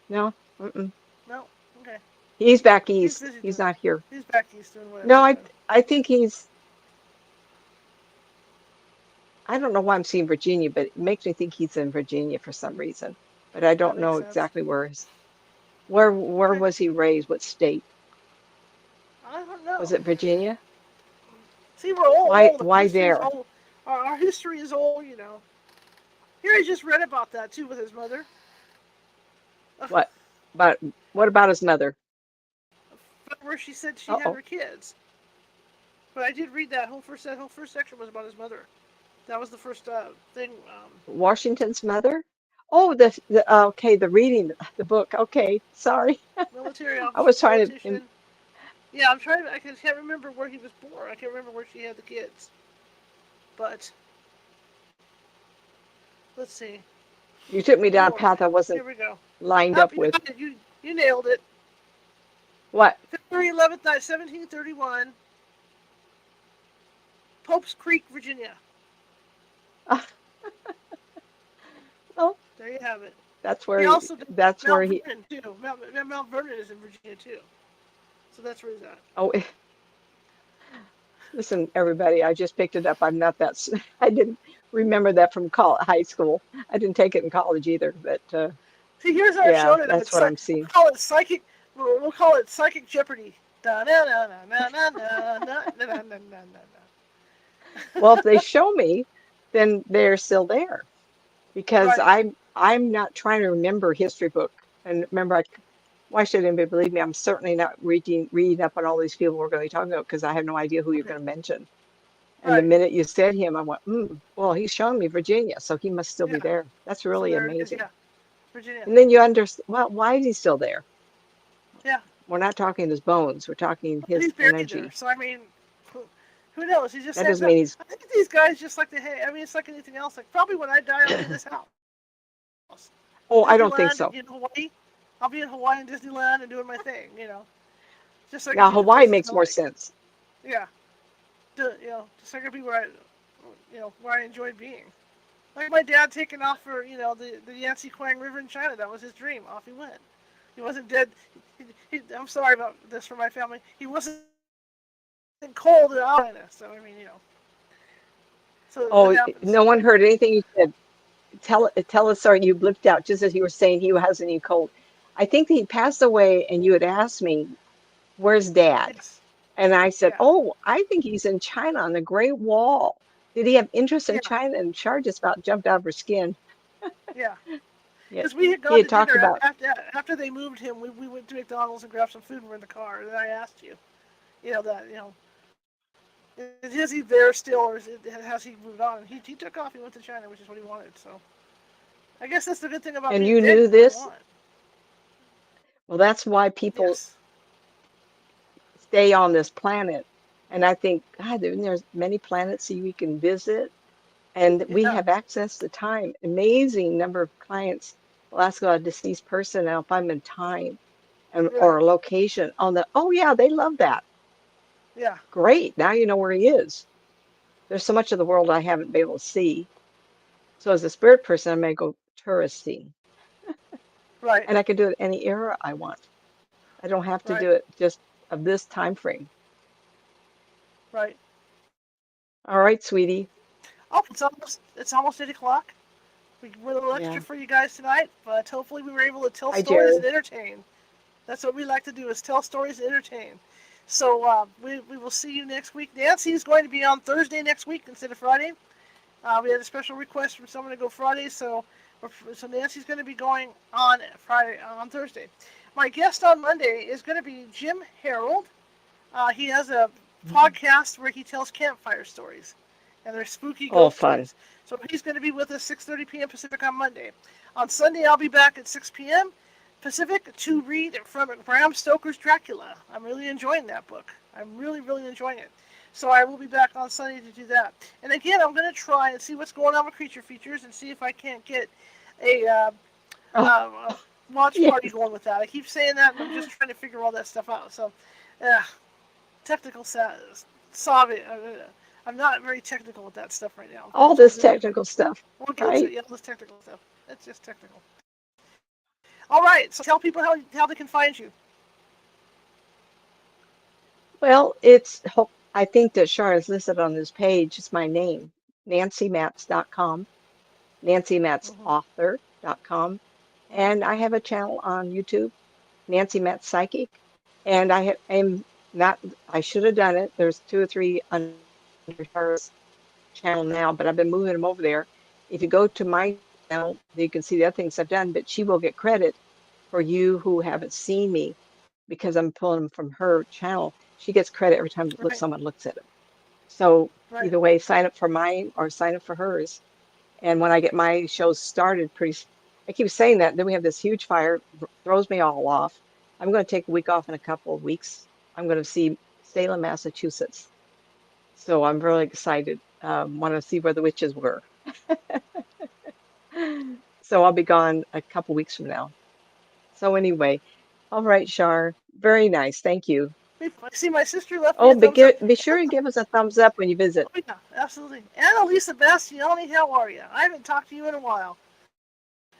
No. Mm-mm. No. Okay. He's back He's east. busy He's doing. not here. He's back east doing whatever No, he's I doing. I think he's. I don't know why I'm seeing Virginia, but it makes me think he's in Virginia for some reason. But I That don't makes know sense. exactly where Okay. was he raised? What state? I don't Was know. it Virginia? See, we're all Why old. Our why history is there? old. Our history is old. Here, I just read about that too with his mother. What? But what about his mother? Where she said she had Uh-oh. her kids. But I did read that whole first section was about his mother. That was the first thing. Washington's mother? Oh, okay, the reading the book. Okay, sorry. Military I officer, was trying to politician. Yeah, I'm trying. Can't remember where he was born. I can't remember where she had the kids. But let's see. you took me Oh down a Lord, path I wasn't here we go. lined Up, up you with. got it. You nailed it. What? February 11th, 1731, Pope's Creek, Virginia. Well, There you have it. that's He where also did that's where Mount he Vernon too. Mount Vernon is in Virginia too. So that's where he's at. oh listen, everybody, I just picked it up. I'm not that I didn't remember that from high school. I didn't take it in college either, but See, here's our yeah, show tonight. that's what I'm seeing. Call it psychic. We'll call it Psychic Jeopardy. Da na na na na na na na na na na na. Well, if they show me, then they're still there because Right. I'm not trying to remember history book. And remember, why should anybody believe me? I'm certainly not reading up on all these people we're going to be talking about because I have no idea who you're Okay. going to mention. And the Right. minute you said him, I went, well, he's showing me Virginia, so he must still be Yeah. there. That's So really there it is. amazing. Yeah. Virginia. And then you understand, well, why is he still there? Yeah. We're not talking his bones, we're talking But his he's buried there. energy. So I mean, who knows? He just That ends doesn't up. mean he's, I think these guys just like to. Hey, I mean, it's like anything else. Like probably when I die, I'll be in this house. oh, I don't think Disneyland so. in Hawaii. I'll be in Hawaii and Disneyland and doing my thing. Just so I can Now, see the Hawaii places makes I more like. sense. Yeah. Just so I can be where I enjoyed being. Like my dad taking off for the Yangtze Kiang River in China. That was his dream. Off he went. He wasn't dead. I'm sorry about this for my family. He wasn't cold in China. So I mean. So it Oh, happens. no one heard anything you said. Tell us, sorry, you blipped out just as you were saying he has a new cold. I think that he passed away, and you had asked me, where's Dad? Yes. And I said, Yeah. oh, I think he's in China on the Great Wall. Did he have interest in Yeah. China? And Char just about jumped out of her skin. Yeah. Yeah, Because we had he gone had to talked dinner about. after they moved him. We went to McDonald's and grabbed some food and we're in the car. And then I asked you, is he there still or has he moved on? And he took off. He went to China, which is what he wanted. So I guess that's the good thing about And being you dead. knew You do what you this. want. Well, that's why people Yes. stay on this planet. And I think, God, there's many planets that we can visit, and we Yeah. have access to time. Amazing number of clients will ask about a deceased person, and I'll find them in time and Right. or a location on the. Oh yeah, they love that. Yeah. Great, now you know where he is. There's so much of the world I haven't been able to see. So as a spirit person, I may go touristy, Right. and I can do it any era I want. I don't have to Right. do it just of this time frame. Right. All right, sweetie. Oh, it's almost 8 o'clock. We were a little extra Yeah. for you guys tonight, but hopefully we were able to tell Hi, stories Jerry. and entertain. That's what we like to do, is tell stories and entertain. So we will see you next week. Nancy is going to be on Thursday next week instead of Friday. We had a special request from someone to go Friday, so Nancy's going to be going on Thursday. My guest on Monday is going to be Jim Harold. He has a podcast where he tells campfire stories, and they're spooky Oh, ghost fun. stories. So he's going to be with us 6:30 p.m. Pacific on Monday. On Sunday, I'll be back at 6 p.m. Pacific to read from Bram Stoker's Dracula. I'm really enjoying that book. I'm really, really enjoying it. So I will be back on Sunday to do that. And again, I'm going to try and see what's going on with Creature Features and see if I can't get a Oh, uh, watch party yes. going with that. I keep saying that, and I'm just trying to figure all that stuff out. So, uh, technical solve it. I'm not very technical with that stuff right now. All That's what this I'm doing. technical stuff, We'll get to right? it. Yeah, all this technical stuff. It's just technical. All right. So tell people how they can find you. Well, I think that Shar is listed on this page. It's my name, nancymatz.com, Mm-hmm. nancymatzauthor.com. Mm-hmm. And I have a channel on YouTube, Nancy Matz Psychic. And I'm not, I should have done it. There's two or three under Shar's channel now, but I've been moving them over there. If you go to my channel, you can see the other things I've done, but she will get credit for you who haven't seen me because I'm pulling them from her channel. She gets credit every time Right. someone looks at them. So Right. either way, sign up for mine or sign up for hers. And when I get my shows started, I keep saying that. Then we have this huge fire, throws me all off. I'm going to take a week off in a couple of weeks. I'm going to see Salem, Massachusetts. So I'm really excited. Want to see where the witches were. So I'll be gone a couple weeks from now. So anyway, all right, Shar. Very nice. Thank you. I see my sister left me Oh, a thumbs up. be sure and give us a thumbs up when you visit. Oh yeah, absolutely. Annalisa Bastiani, how are you? I haven't talked to you in a while.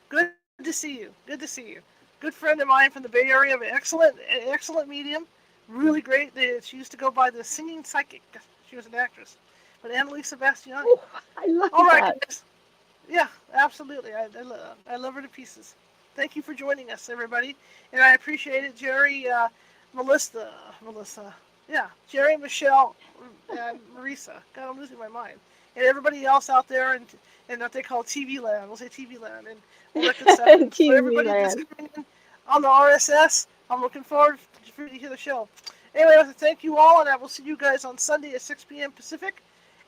Good to see you. Good to see you. Good friend of mine from the Bay Area, an excellent medium. Really great. She used to go by the Singing Psychic. She was an actress. But Annalisa Bastiani. Oh, I love All right, that. guys. Yeah, absolutely. I love her to pieces. Thank you for joining us, everybody. And I appreciate it, Jerry, Melissa. Yeah, Jerry, Michelle, and Marisa. God, I'm losing my mind. And everybody else out there and what they call TV land. We'll say TV land and all that good stuff. And for TV everybody that's land. coming in on the RSS, I'm looking forward for you to hear the show. Anyway, I want to thank you all, and I will see you guys on Sunday at 6 p.m. Pacific.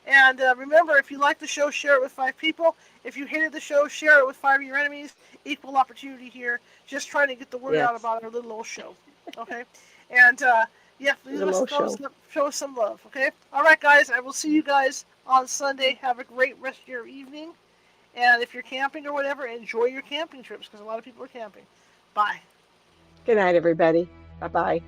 And remember, if you like the show, share it with 5 people. If you hated the show, share it with 5 of your enemies. Equal opportunity here. Just trying to get the word out Yes, about our little old show. Okay? And, yeah, leave the us low a thumbs show. up. Show us some love. Okay? All right, guys. I will see you guys on Sunday. Have a great rest of your evening. And if you're camping or whatever, enjoy your camping trips because a lot of people are camping. Bye. Good night, everybody. Bye-bye.